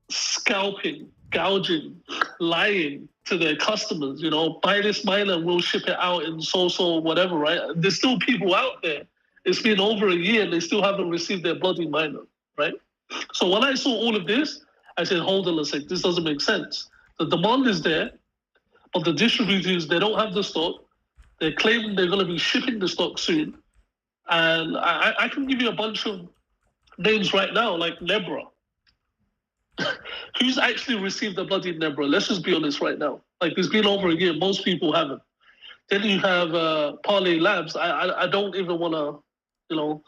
scalping, gouging, lying to their customers, buy this miner and we'll ship it out in so whatever, right? There's still people out there. It's been over a year and they still haven't received their bloody miner, right? So when I saw all of this, I said, hold on a sec, this doesn't make sense. The demand is there, but the distributors, they don't have the stock. They're claiming they're going to be shipping the stock soon. And I can give you a bunch of names right now, like Nebra. Who's actually received the bloody Nebra? Let's just be honest right now. Like, it's been over a year. Most people haven't. Then you have Parlay Labs. I don't even want to,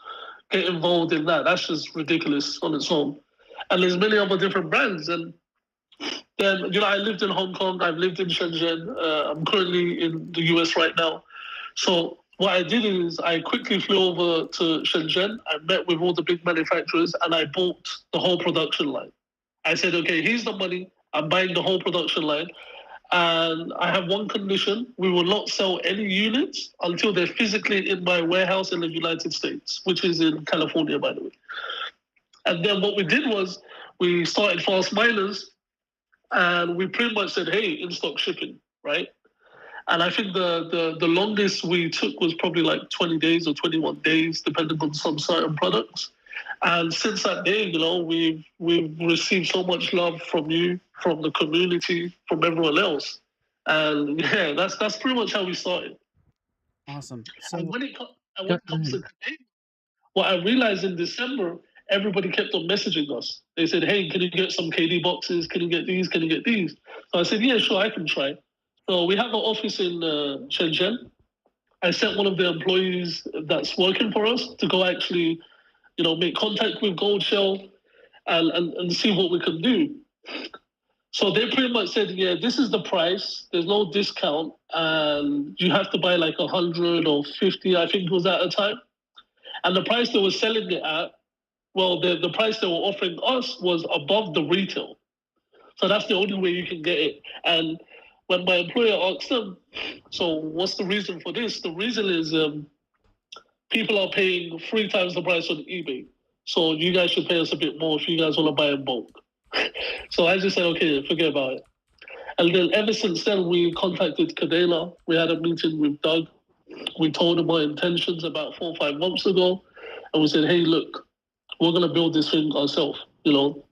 get involved in that. That's just ridiculous on its own. And there's many other different brands. And then, I lived in Hong Kong. I've lived in Shenzhen. I'm currently in the US right now. So what I did is I quickly flew over to Shenzhen. I met with all the big manufacturers and I bought the whole production line. I said, okay, here's the money. I'm buying the whole production line. And I have one condition. We will not sell any units until they're physically in my warehouse in the United States, which is in California, by the way. And then what we did was we started Fastminers and we pretty much said, hey, in-stock shipping, right? And I think the longest we took was probably like 20 days or 21 days, depending on some certain products. And since that day, we've received so much love from you, from the community, from everyone else. And yeah, that's pretty much how we started. Awesome. So And when it comes to today, what I realized in December, everybody kept on messaging us. They said, hey, can you get some KD boxes? Can you get these? Can you get these? So I said, yeah, sure, I can try. So we have an office in Shenzhen. I sent one of the employees that's working for us to go actually, make contact with Gold Shell and see what we can do. So they pretty much said, yeah, this is the price. There's no discount. And you have to buy like 100 or 50, I think it was at a time. And the price they were selling it at, well, the price they were offering us was above the retail. So that's the only way you can get it. And when my employer asked them, so what's the reason for this? The reason is people are paying 3 times the price on eBay. So you guys should pay us a bit more if you guys want to buy in bulk. So I just said, okay, forget about it. And then ever since then, we contacted Kadena. We had a meeting with Doug. We told him our intentions about 4 or 5 months ago. And we said, hey, look, we're going to build this thing ourselves, One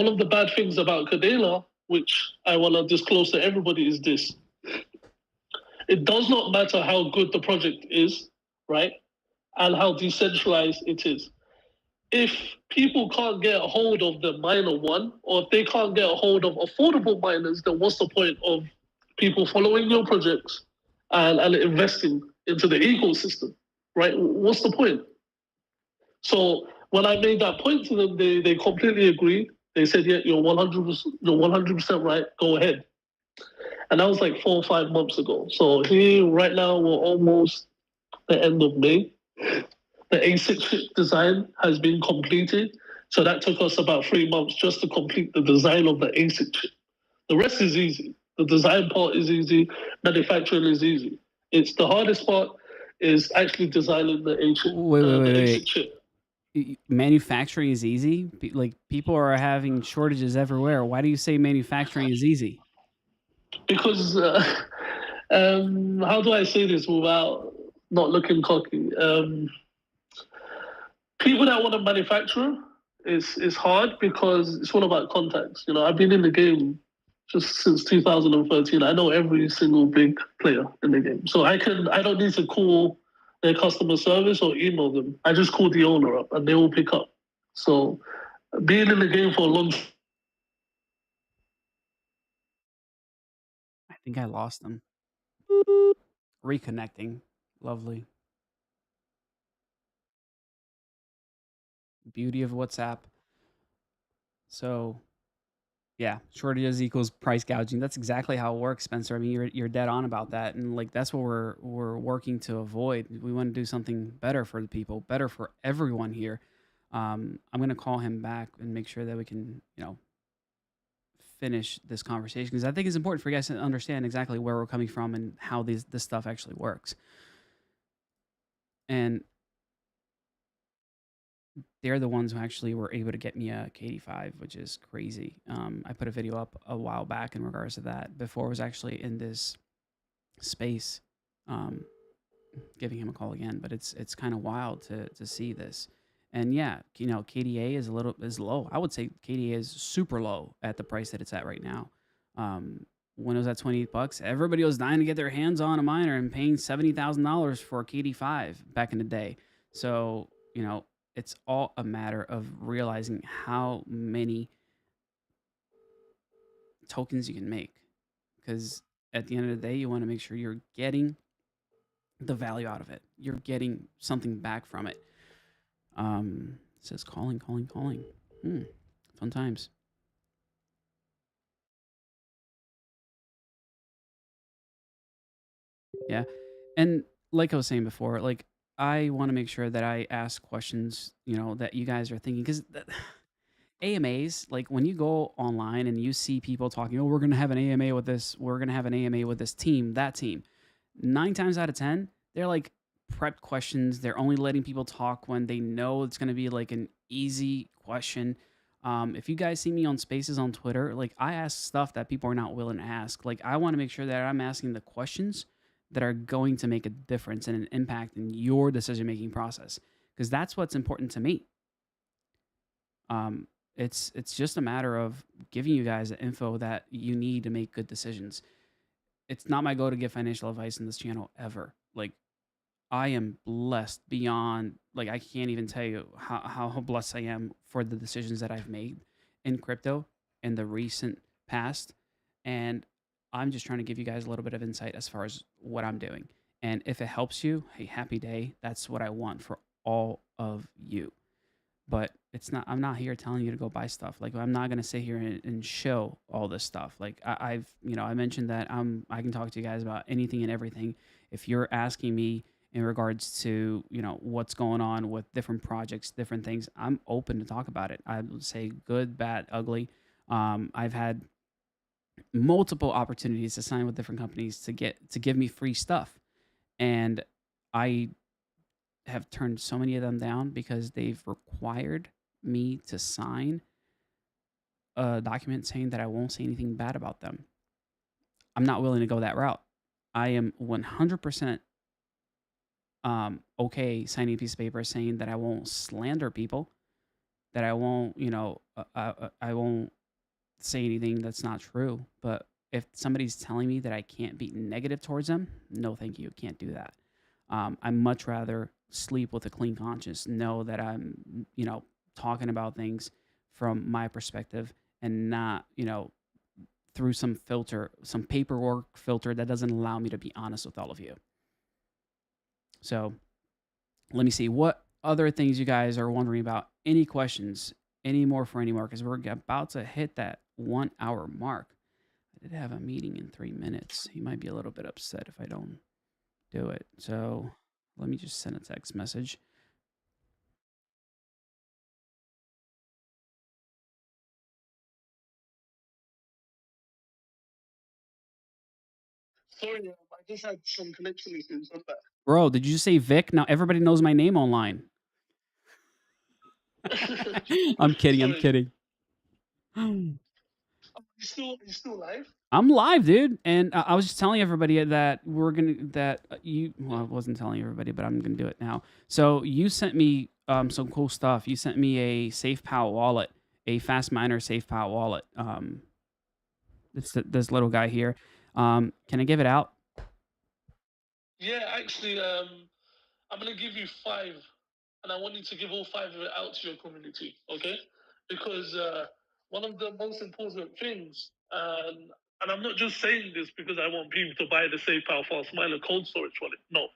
of the bad things about Kadena, which I want to disclose to everybody, is this. It does not matter how good the project is, right? And how decentralized it is. If people can't get a hold of the miner one, or if they can't get a hold of affordable miners, then what's the point of people following your projects and investing into the ecosystem, right? What's the point? So when I made that point to them, they completely agreed. They said, "Yeah, you're 100% right. Go ahead." And that was like 4 or 5 months ago. So here, right now, we're almost the end of May. The Asic chip design has been completed. So that took us about 3 months just to complete the design of the Asic chip. The rest is easy. The design part is easy. Manufacturing is easy. It's the hardest part is actually designing the Asic chip. Manufacturing is easy. Like people are having shortages everywhere. Why do you say manufacturing is easy? Because how do I say this without not looking cocky? People that want to manufacture is hard because it's all about contacts. You know, I've been in the game just since 2013. I know every single big player in the game, so I don't need to call their customer service or email them. I just call the owner up and they will pick up. So being in the game for a long I think I lost them. Reconnecting. Lovely. Beauty of WhatsApp. So yeah, shortages equals price gouging. That's exactly how it works, Spencer. I mean, you're dead on about that, and like that's what we're working to avoid. We want to do something better for the people, better for everyone here. I'm gonna call him back and make sure that we can, finish this conversation because I think it's important for you guys to understand exactly where we're coming from and how this stuff actually works. And they're the ones who actually were able to get me a KD5, which is crazy. I put a video up a while back in regards to that before I was actually in this space, um, giving him a call again. But it's kind of wild to see this. And yeah, KDA is low. I would say KDA is super low at the price that it's at right now. When it was at $28, everybody was dying to get their hands on a miner and paying $70,000 for a KD5 back in the day. So it's all a matter of realizing how many tokens you can make, because at the end of the day, you want to make sure you're getting the value out of it. You're getting something back from it. It says calling. Fun times. Yeah. And like I was saying before, like I want to make sure that I ask questions, that you guys are thinking because AMAs, like when you go online and you see people talking, oh, we're going to have an AMA with this, we're going to have an AMA with this team, that team. 9 times out of 10, they're like prepped questions. They're only letting people talk when they know it's going to be like an easy question. If you guys see me on spaces on Twitter, like I ask stuff that people are not willing to ask. Like I want to make sure that I'm asking the questions that are going to make a difference and an impact in your decision making process, because that's what's important to me. Um, it's just a matter of giving you guys the info that you need to make good decisions. It's not my goal to give financial advice in this channel ever. Like I am blessed beyond, like I can't even tell you how blessed I am for the decisions that I've made in crypto in the recent past. And I'm just trying to give you guys a little bit of insight as far as what I'm doing. And if it helps you, hey, happy day. That's what I want for all of you. But I'm not here telling you to go buy stuff. Like I'm not gonna sit here and show all this stuff. Like I mentioned that I can talk to you guys about anything and everything. If you're asking me in regards to what's going on with different projects, different things, I'm open to talk about it. I would say good, bad, ugly. I've had multiple opportunities to sign with different companies to give me free stuff, and I have turned so many of them down because they've required me to sign a document saying that I won't say anything bad about them. I'm not willing to go that route. I am 100% okay signing a piece of paper saying that I won't slander people, that I won't, I won't say anything that's not true. But if somebody's telling me that I can't be negative towards them, no, thank you, can't do that. I'd much rather sleep with a clean conscience, know that I'm, talking about things from my perspective and not, through some paperwork filter that doesn't allow me to be honest with all of you. So let me see what other things you guys are wondering about. Any questions? Any more for any more? Because we're about to hit that 1 hour mark. I did have a meeting in 3 minutes. He might be a little bit upset if I don't do it. So let me just send a text message. Sorry, I just had some connection issues on Bro, did you say Vic? Now everybody knows my name online. that. I'm kidding. I'm Sorry. kidding. You still live? I'm live, dude, and I was just telling everybody that you. Well, I wasn't telling everybody, but I'm gonna do it now. So you sent me some cool stuff. You sent me a SafePal wallet, a Fastminer SafePal wallet. This little guy here. Can I give it out? Yeah, actually, I'm gonna give you five, and I want you to give all five of it out to your community, okay? Because one of the most important things, and I'm not just saying this because I want people to buy the SafePal Fastminer cold storage wallet. No,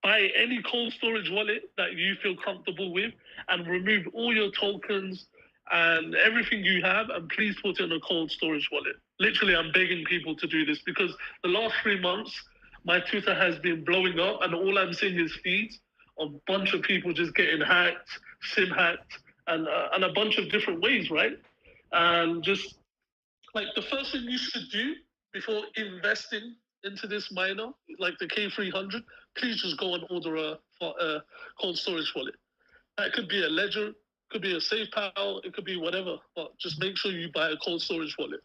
buy any cold storage wallet that you feel comfortable with, and remove all your tokens and everything you have, and please put it in a cold storage wallet. Literally, I'm begging people to do this because the last 3 months, my Twitter has been blowing up, and all I'm seeing is feeds of a bunch of people just getting hacked, SIM hacked, and a bunch of different ways, right? And just like the first thing you should do before investing into this miner, like the K300, please just go and order a cold storage wallet. That could be a Ledger, could be a SafePal, it could be whatever, but just make sure you buy a cold storage wallet.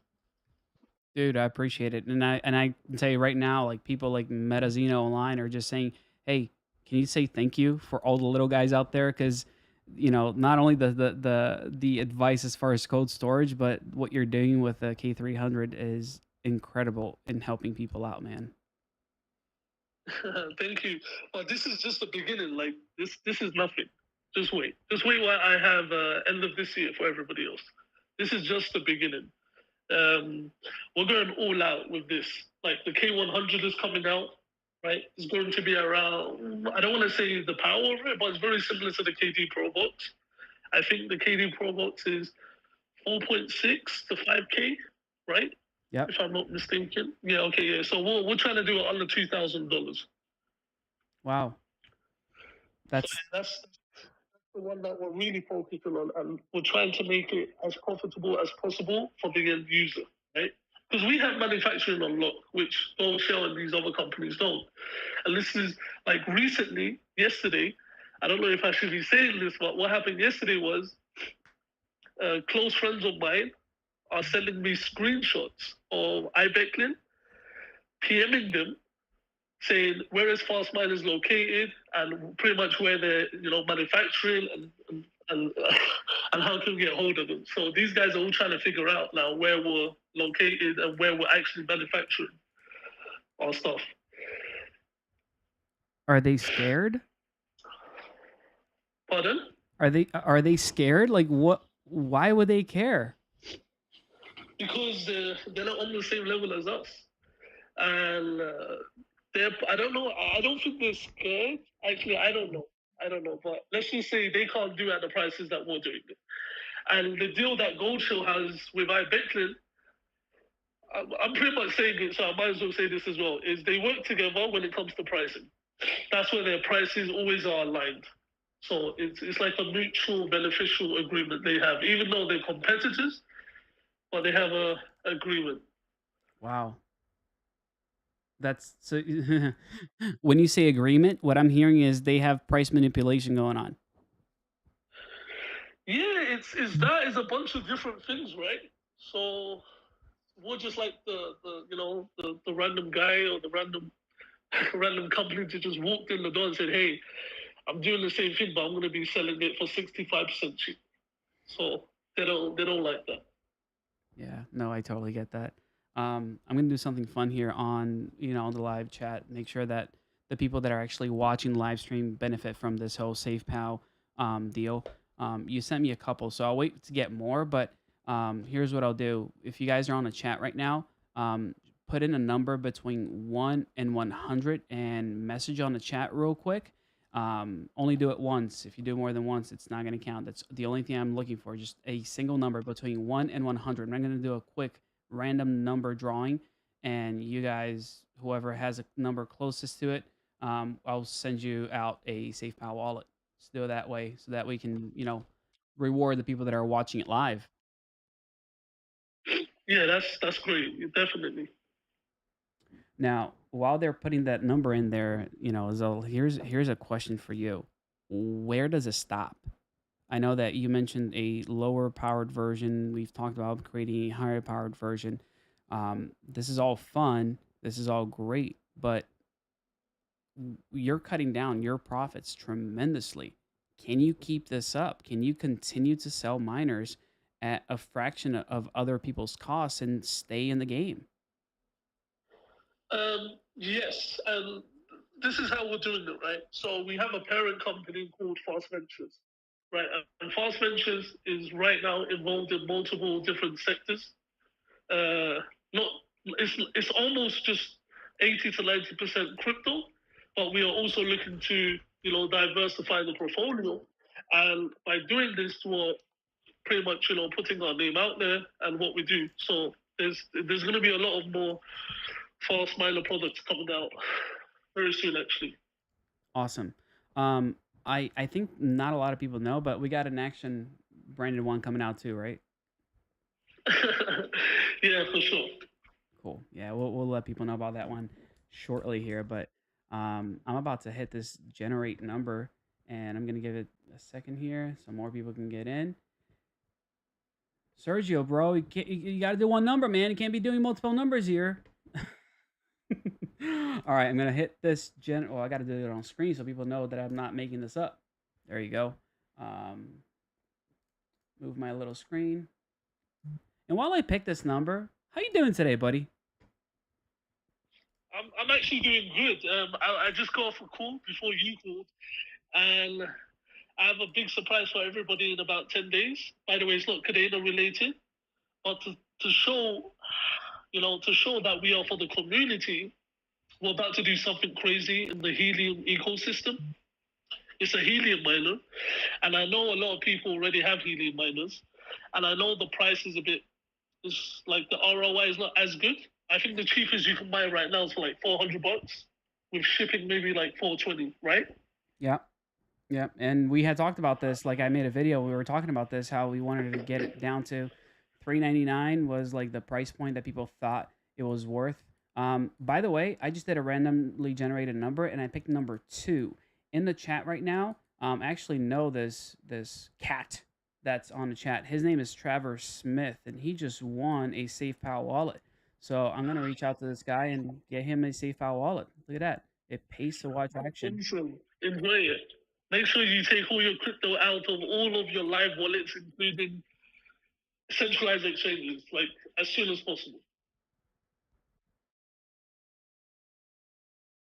Dude, I appreciate it, and I can tell you right now, like people like Metazino online are just saying, "Hey, can you say thank you for all the little guys out there?" Because not only the advice as far as cold storage, but what you're doing with the K300 is incredible in helping people out, man. Thank you. But this is just the beginning. Like this is nothing. Just wait. Just wait while I have end of this year for everybody else. This is just the beginning. Um, we're going all out with this. Like the K100 is coming out, right? It's going to be around. I don't want to say the power of it, but it's very similar to the KD Pro Box. I think the KD Pro Box is 4.6 to 5K, right? Yep. If I'm not mistaken. Yeah. Okay. Yeah. So we're trying to do it under $2,000. Wow. So That's that's the one that we're really focusing on, and we're trying to make it as profitable as possible for the end user, right? Because we have manufacturing on lock, which Gold Shell and these other companies don't. And this is like recently, yesterday, I don't know if I should be saying this, but what happened yesterday was close friends of mine are sending me screenshots of iBecklin, PMing them, saying where is Fastminers located and pretty much where they're manufacturing and and how can we get hold of them. So these guys are all trying to figure out now where we're located and where we're actually manufacturing our stuff. Are they scared? Pardon? Are they scared? Like what? Why would they care? Because they're not on the same level as us, and I don't know. I don't think they're scared. Actually, I don't know. I don't know, but let's just say they can't do at the prices that we're doing it. And the deal that Goldshill has with iBecklin, I'm pretty much saying it, so I might as well say this as well, is they work together when it comes to pricing. That's where their prices always are aligned. So it's like a mutual beneficial agreement they have, even though they're competitors, but they have a agreement. Wow. That's so. When you say agreement, what I'm hearing is they have price manipulation going on. Yeah, it's that is a bunch of different things, right? So we're just like the random guy or the random random company that just walked in the door and said, "Hey, I'm doing the same thing, but I'm going to be selling it for 65% cheap." So they don't like that. Yeah, no, I totally get that. I'm gonna do something fun here on the live chat. Make sure that the people that are actually watching the live stream benefit from this whole SafePal deal. You sent me a couple, so I'll wait to get more. But here's what I'll do. If you guys are on the chat right now, put in a number between 1 and 100 and message on the chat real quick. Only do it once. If you do more than once, it's not going to count. That's the only thing I'm looking for. Just a single number between 1 and 100. I'm not going to do a quick random number drawing. And you guys, whoever has a number closest to it, I'll send you out a SafePal wallet. Let's do it that way so that we can, reward the people that are watching it live. Yeah, that's great. Definitely. Now, while they're putting that number in there, Zol, here's a question for you. Where does it stop? I know that you mentioned a lower powered version. We've talked about creating a higher powered version. This is all fun. This is all great, but you're cutting down your profits tremendously. Can you keep this up? Can you continue to sell miners at a fraction of other people's costs and stay in the game? Yes, and this is how we're doing it, right? So we have a parent company called Fastminers, right? And Fastminers is right now involved in multiple different sectors. Not it's almost just 80 to 90% crypto, but we are also looking to diversify the portfolio, and by doing this, we're pretty much putting our name out there and what we do. So there's going to be a lot of more fast miner products coming out very soon, actually. Awesome. I think not a lot of people know, but we got an action branded one coming out too, right? Yeah, for sure. Cool. Yeah, we'll let people know about that one shortly here, but I'm about to hit this generate number, and I'm gonna give it a second here so more people can get in. Sergio, bro, you got to do one number, man. You can't be doing multiple numbers here. All right, I'm gonna hit this Well, I got to do it on screen so people know that I'm not making this up. There you go. Move my little screen. And while I pick this number, how you doing today, buddy? I'm actually doing good. I just got off a call before you called, and I have a big surprise for everybody in about 10 days. By the way, it's not Kadena related, but to show, to show that we are for the community, we're about to do something crazy in the Helium ecosystem. It's a Helium miner, and I know a lot of people already have Helium miners, and I know the price is it's like the ROI is not as good. I think the cheapest you can buy right now is for like $400, with shipping maybe like 420, right? Yeah. Yeah, and we had talked about this. Like I made a video. We were talking about this. How we wanted to get it down to $399 was like the price point that people thought it was worth. By the way, I just did a randomly generated number, and I picked number 2 in the chat right now. I actually know this cat that's on the chat. His name is Trevor Smith, and he just won a SafePal wallet. So I'm gonna reach out to this guy and get him a SafePal wallet. Look at that. It pays to watch action. Awesome. Enjoy it. Make sure you take all your crypto out of all of your live wallets, including centralized exchanges, like as soon as possible.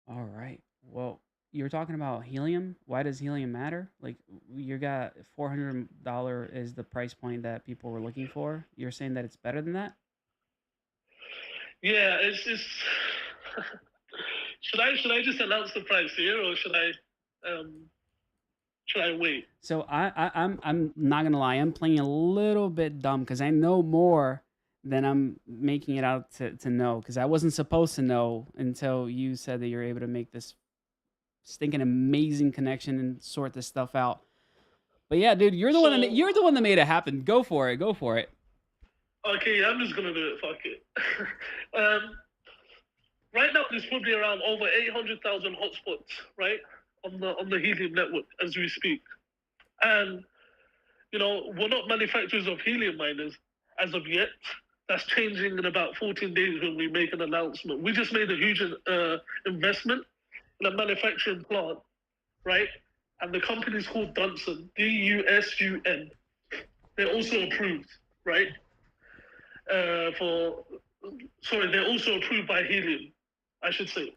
All right. Well, you're talking about helium. Why does helium matter? Like you got $400 is the price point that people were looking for. You're saying that it's better than that? Yeah, it's just. should I just announce the price here, or should I wait? So I'm not gonna lie. I'm playing a little bit dumb because I know more than I'm making it out to know. Because I wasn't supposed to know until you said that you're able to make this stinking amazing connection and sort this stuff out. But yeah, dude, you're the one that made it happen. Go for it. Go for it. Okay, I'm just gonna do it. Fuck it. Right now, there's probably around over 800,000 hotspots, right, on the Helium network as we speak, and we're not manufacturers of Helium miners as of yet. That's changing in about 14 days when we make an announcement. We just made a huge investment in a manufacturing plant, right? And the company's called Dunsun, DUSUN. They're also approved, right? They're also approved by Helium, I should say.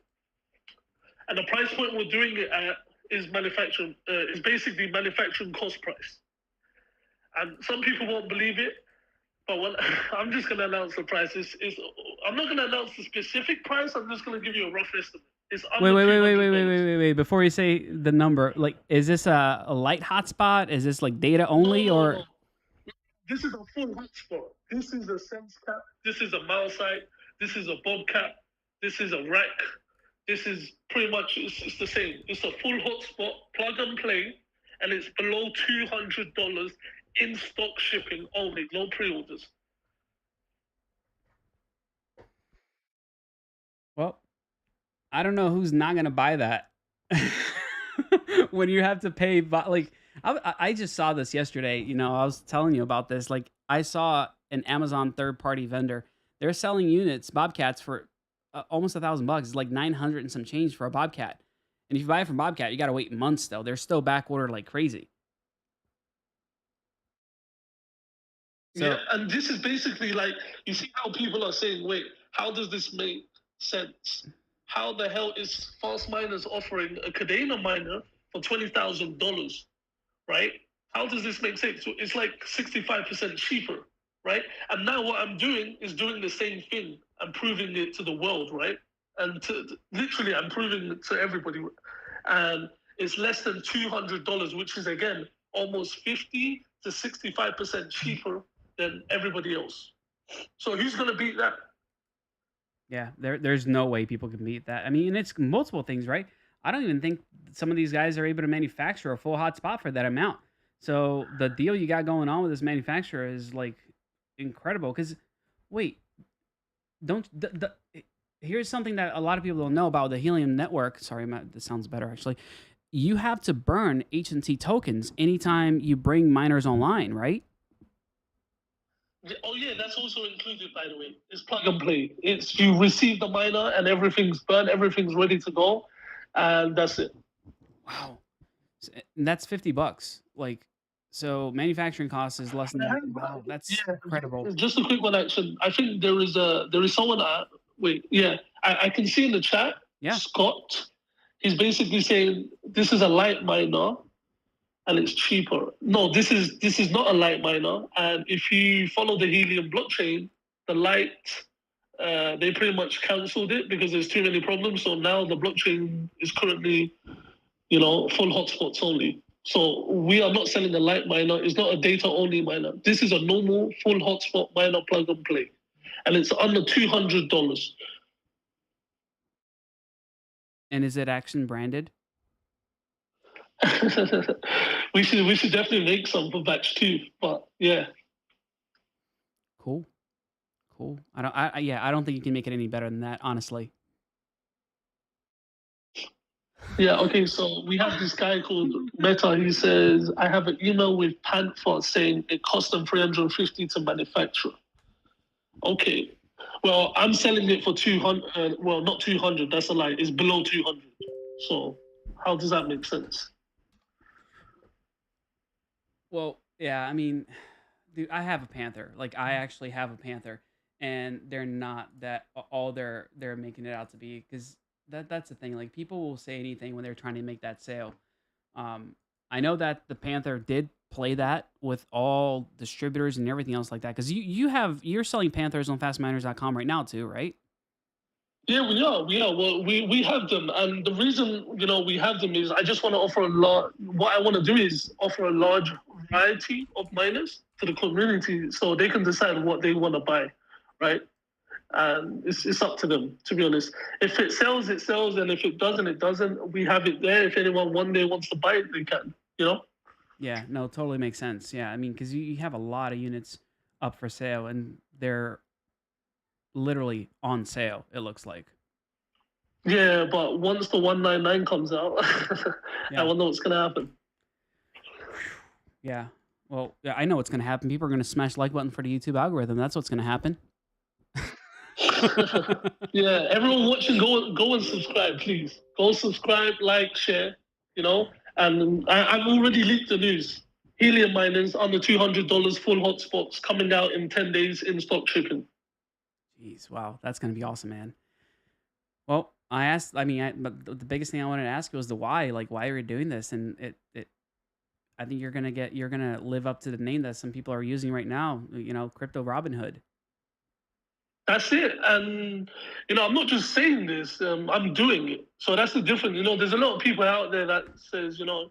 And the price point we're doing it at is basically manufacturing cost price. And some people won't believe it, but I'm just going to announce the price. I'm not going to announce the specific price. I'm just going to give you a rough estimate. It's Wait, under wait, two wait, wait, hundred wait, wait, wait, dollars. wait, wait. Before you say the number, like, is this a light hotspot? Is this like data No, only, no, no. or This is a full hotspot. This is a sense cap. This is a mouse site. This is a bobcat. This is a rack. This is pretty much it's the same. It's a full hotspot, plug and play, and it's below $200 in stock shipping only, no pre-orders. well, I don't know who's not gonna buy that when you have to pay. Like, I just saw this yesterday. You know, I was telling you about this. Like, I saw an Amazon third party vendor. They're selling units, Bobcats, for almost $1,000. It's like 900 and some change for a Bobcat. And if you buy it from Bobcat, you got to wait months though. They're still back ordered like crazy. Yeah, So and this is basically like you see how people are saying, wait, how does this make sense? How the hell is Fastminers offering a Kadena miner for $20,000, right? How does this make sense? So it's like 65% cheaper, right? And now what I'm doing is doing the same thing. I'm proving it to the world, right? And literally, I'm proving it to everybody. And it's less than $200, which is again almost 50 to 65% cheaper than everybody else. So who's going to beat that? yeah, there's no way people can beat that. I mean, and it's multiple things, right? I don't even think some of these guys are able to manufacture a full hotspot for that amount. So the deal you got going on with this manufacturer is like incredible. Because wait, don't here's something that a lot of people don't know about the Helium network. Sorry, this sounds better actually. You have to burn HNT tokens anytime you bring miners online, right? Oh yeah, that's also included, by the way. It's plug and play. It's you receive the miner and everything's burned, everything's ready to go, and that's it. Wow, and that's $50. Like, so manufacturing cost is less than that. Wow, that's Yeah, incredible. just a quick one action. I think there is someone. Wait, yeah, I can see in the chat, Yeah. Scott. He's basically saying this is a light miner and it's cheaper. No, this is not a light miner. And if you follow the Helium blockchain, the light they pretty much cancelled it because there's too many problems. So now the blockchain is currently, full hotspots only. So we are not selling a light miner. It's not a data only miner. This is a normal full hotspot miner plug and play, and it's under $200. And is it Action branded? we should definitely make some for batch two. But yeah. Cool. Cool. I don't think you can make it any better than that, honestly. Yeah, okay, so we have this guy called Meta. He says, I have an email with Panther saying it cost them 350 to manufacture. Okay. Well, I'm selling it for 200. Well, not 200. That's a lie. It's below 200. So how does that make sense? Well, yeah, I mean, dude, I have a Panther. Like, I actually have a Panther, and they're not that all they're making it out to be. Because that's the thing. Like, people will say anything when they're trying to make that sale. Um, I know that the Panther did play that with all distributors and everything else like that. Because you're selling Panthers on fastminers.com right now too, right? Yeah, we are. We are. Well, we have them, and the reason we have them is I just want to offer a lot. What I want to do is offer a large variety of miners to the community, so they can decide what they want to buy, right? And it's up to them, to be honest. If it sells, it sells, and if it doesn't, it doesn't. We have it there. If anyone one day wants to buy it, they can. Yeah, no, totally makes sense. Yeah, I mean, because you have a lot of units up for sale, and they're literally on sale. It looks like. Yeah, but once the 199 comes out, I Yeah, will know what's gonna happen. yeah. Well, yeah, I know what's gonna happen. People are gonna smash like button for the YouTube algorithm. That's what's gonna happen. Yeah, everyone watching, go and subscribe, please. Go subscribe, like, share. You know, and I've already leaked the news. Helium miners under $200 full hotspots coming out in 10 days in stock shipping. Jeez, wow, that's gonna be awesome, man. Well, I asked. I mean, but the biggest thing I wanted to ask was the why. Like, why are you doing this? And I think you're gonna live up to the name that some people are using right now. You know, Crypto Robin Hood. That's it. And I'm not just saying this. I'm doing it. So that's the difference. There's a lot of people out there that says, the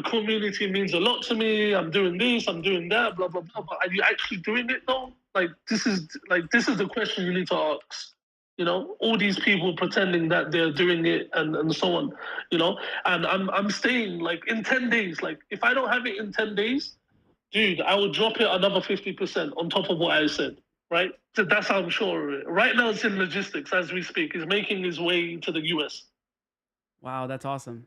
community means a lot to me. I'm doing this. I'm doing that. Blah blah blah. But are you actually doing it though? This is the question you need to ask. All these people pretending that they're doing it and so on. And I'm staying like in 10 days. Like if I don't have it in 10 days, dude, I will drop it another 50% on top of what I said. Right? So that's how I'm sure of it. Right now, it's in logistics as we speak. He's making his way to the US. Wow, that's awesome.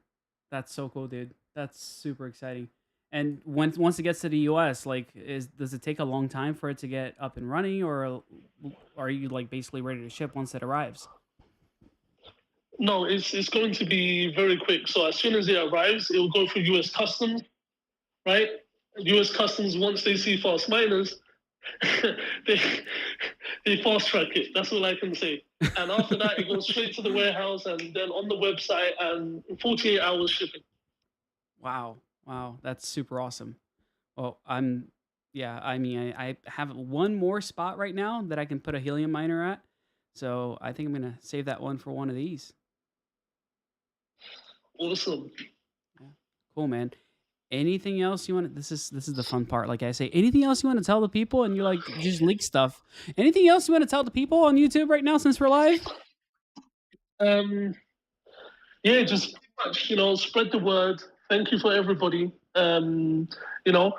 That's so cool, dude. That's super exciting. And once it gets to the US, like, does it take a long time for it to get up and running, or are you like basically ready to ship once it arrives? No, it's going to be very quick. So as soon as it arrives, it will go through US Customs, right? US Customs, once they see Fastminers, they they fast track it. That's all I can say. And after that, it goes straight to the warehouse and then on the website and 48 hours shipping. Wow, wow, that's super awesome. Well, yeah, I mean, I have one more spot right now that I can put a helium miner at, so I think I'm gonna save that one for one of these. Awesome. Yeah, cool, man. Anything else you want? This is the fun part. Like I say, anything else you want to tell the people? And you like just leak stuff. Anything else you want to tell the people on YouTube right now since we're live? Um, yeah, just pretty much, spread the word. Thank you for everybody. You know,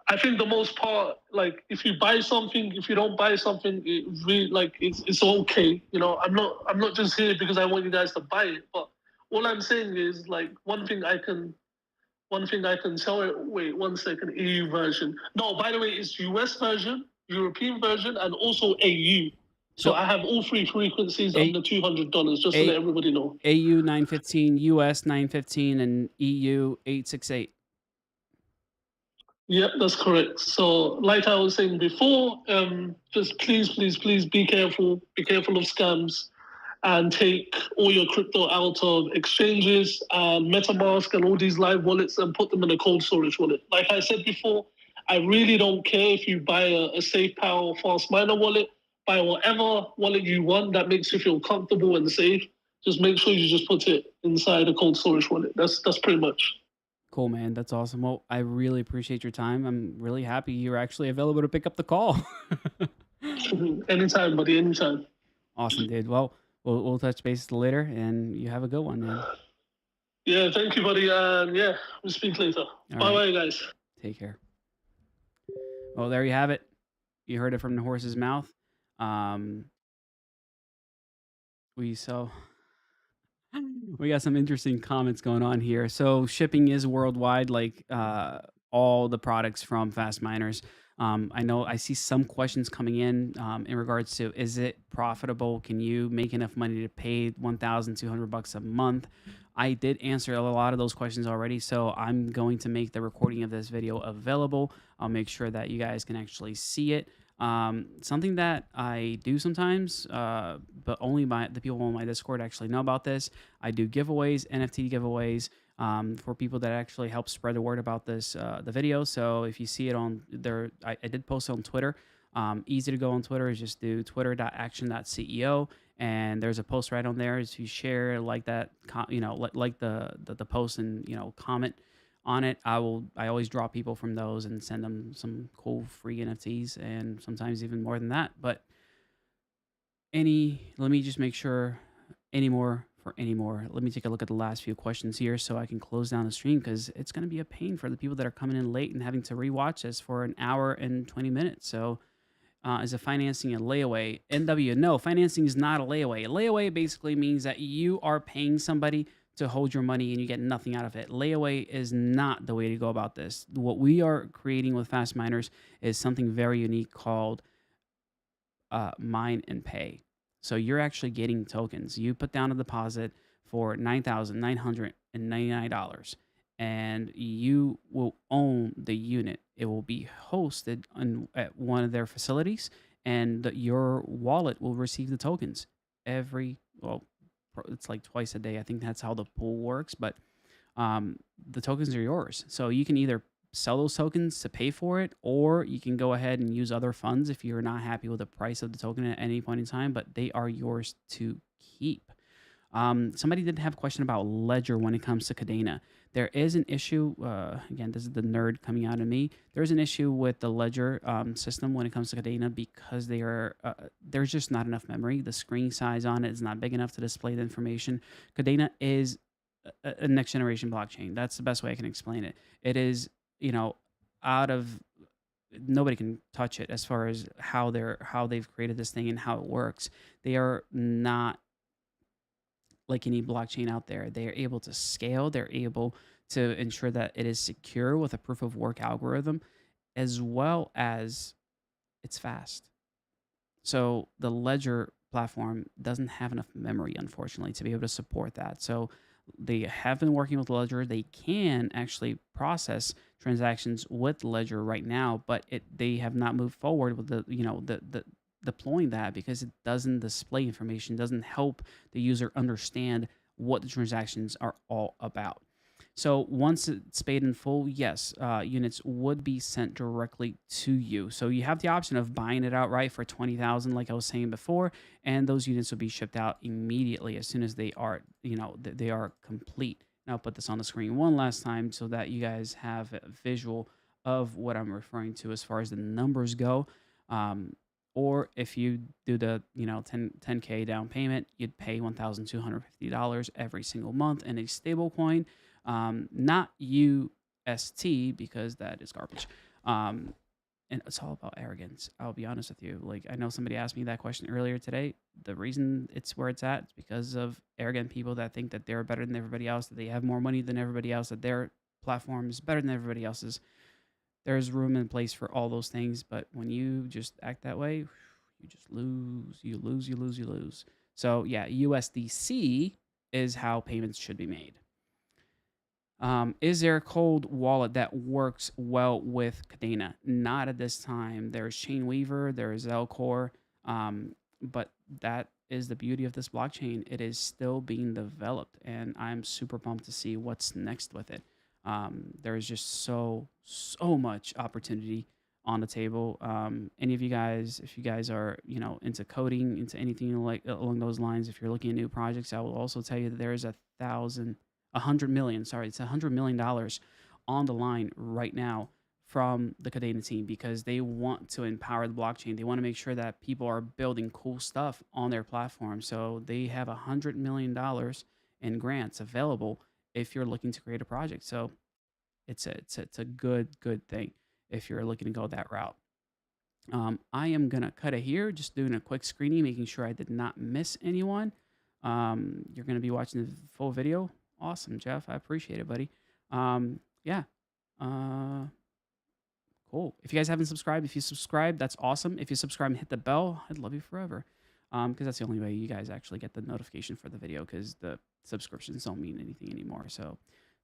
I think the most part, like if you buy something, if you don't buy something, it really like it's okay. I'm not just here because I want you guys to buy it, but all I'm saying is like one thing I can tell it. Wait, 1 second. EU version. No, by the way, it's US version, European version, and also AU. So So I have all three frequencies A under $200, just to let A everybody know. AU 915, US 915, and EU 868. Yep, that's correct. So, like I was saying before, just please, please, please be careful. Be careful of scams, and take all your crypto out of exchanges and MetaMask and all these live wallets and put them in a cold storage wallet. Like I said before, I really don't care if you buy a Safe Power Fast Miner wallet. Buy whatever wallet you want that makes you feel comfortable and safe. Just make sure you just put it inside a cold storage wallet. That's pretty much. Cool, man. That's awesome. Well, I really appreciate your time. I'm really happy you're actually available to pick up the call. Anytime, buddy. Anytime. Awesome, dude. Well, we'll touch base later, and you have a good one, man. Yeah, thank you, buddy. And yeah, we'll speak later. All Bye right. bye, guys. Take care. Well, there you have it. You heard it from the horse's mouth. Um, we so we got some interesting comments going on here. So shipping is worldwide, like all the products from Fastminers. I know I see some questions coming in regards to, is it profitable? Can you make enough money to pay $1,200 a month? I did answer a lot of those questions already, so I'm going to make the recording of this video available. I'll make sure that you guys can actually see it. Something that I do sometimes, but only the people on my Discord actually know about this. I do giveaways, NFT giveaways, for people that actually help spread the word about this, the video. So if you see it on there, I did post it on Twitter. Easy to go on Twitter is just do twitter.action.ceo. And there's a post right on there. If you share, like that, like the post, and comment on it, I always draw people from those and send them some cool free NFTs, and sometimes even more than that. But let me just make sure any more. Let me take a look at the last few questions here so I can close down the stream, because it's going to be a pain for the people that are coming in late and having to rewatch this for an hour and 20 minutes. So is a financing a layaway? NW, no, financing is not a layaway. A layaway basically means that you are paying somebody to hold your money and you get nothing out of it. Layaway is not the way to go about this. What we are creating with Fastminers is something very unique called mine and pay. So you're actually getting tokens. You put down a deposit for $9,999, and you will own the unit. It will be hosted at one of their facilities, and your wallet will receive the tokens it's like twice a day. I think that's how the pool works, but the tokens are yours. So you can either sell those tokens to pay for it, or you can go ahead and use other funds if you're not happy with the price of the token at any point in time, but they are yours to keep. Somebody did have a question about Ledger when it comes to Kadena. There is an issue. Again, this is the nerd coming out of me. There's an issue with the Ledger system when it comes to Kadena because there's just not enough memory. The screen size on it is not big enough to display the information. Kadena is a next generation blockchain. That's the best way I can explain it. It is, you know, out of nobody can touch it as far as how they've created this thing and how it works. They are not like any blockchain out there. They are able to scale, they're able to ensure that it is secure with a proof of work algorithm, as well as it's fast. So the Ledger platform doesn't have enough memory, unfortunately, to be able to support that. So they have been working with Ledger. They can actually process transactions with Ledger right now, but they have not moved forward with the deploying that because it doesn't display information, doesn't help the user understand what the transactions are all about. So once it's paid in full, yes, units would be sent directly to you. So you have the option of buying it outright for 20,000, like I was saying before, and those units will be shipped out immediately as soon as they are, they are complete. Now I'll put this on the screen one last time so that you guys have a visual of what I'm referring to as far as the numbers go. Or if you do the 10K down payment, you'd pay $1,250 every single month in a stable coin. Not UST because that is garbage. And it's all about arrogance. I'll be honest with you. Like, I know somebody asked me that question earlier today. The reason it's where it's at is because of arrogant people that think that they're better than everybody else, that they have more money than everybody else, that their platform is better than everybody else's. There's room and place for all those things, but when you just act that way, you just lose. You lose, you lose, you lose. So yeah, USDC is how payments should be made. Is there a cold wallet that works well with Kadena? Not at this time. There's Chainweaver, there's Zelcore, but that is the beauty of this blockchain. It is still being developed, and I'm super pumped to see what's next with it. There's just so much opportunity on the table. Any of you guys, if you guys are into coding, into anything like along those lines, if you're looking at new projects, I will also tell you that there is $100 million. Sorry, it's $100 million on the line right now from the Kadena team because they want to empower the blockchain. They want to make sure that people are building cool stuff on their platform. So they have $100 million in grants available if you're looking to create a project. So it's a good thing if you're looking to go that route. I am gonna cut it here, just doing a quick screening, making sure I did not miss anyone. You're gonna be watching the full video. Awesome, Jeff. I appreciate it, buddy. Yeah. Cool. If you guys haven't subscribed, if you subscribe, that's awesome. If you subscribe and hit the bell, I'd love you forever. Because that's the only way you guys actually get the notification for the video because the subscriptions don't mean anything anymore. So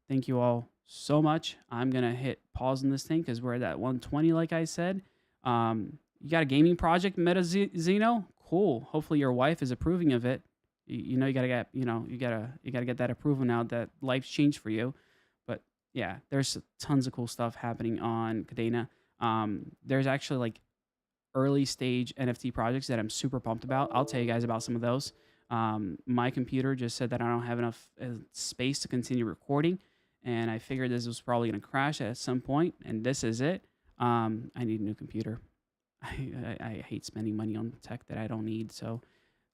thank you all so much. I'm going to hit pause on this thing because we're at that 120, like I said. You got a gaming project, Meta Zeno? Cool. Hopefully your wife is approving of it. You gotta get that approval now that life's changed for you. But yeah, there's tons of cool stuff happening on Kadena. There's actually like early stage NFT projects that I'm super pumped about. I'll tell you guys about some of those. My computer just said that I don't have enough space to continue recording, and I figured this was probably gonna crash at some point, and this is it. I need a new computer. I hate spending money on tech that I don't need, so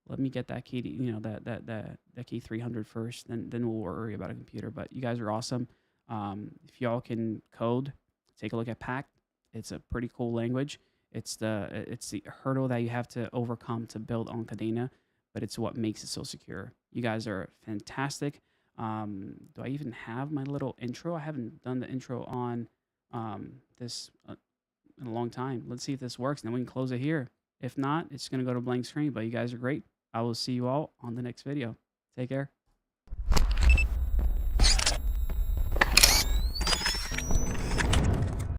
let me get that that K300 first, then we'll worry about a computer. But you guys are awesome. If y'all can code, take a look at Pact. It's a pretty cool language. It's the hurdle that you have to overcome to build on Kadena, but it's what makes it so secure. You guys are fantastic. Do I even have my little intro? I haven't done the intro on this in a long time. Let's see if this works, and then we can close it here. If not, it's going to go to blank screen, but you guys are great. I will see you all on the next video. Take care.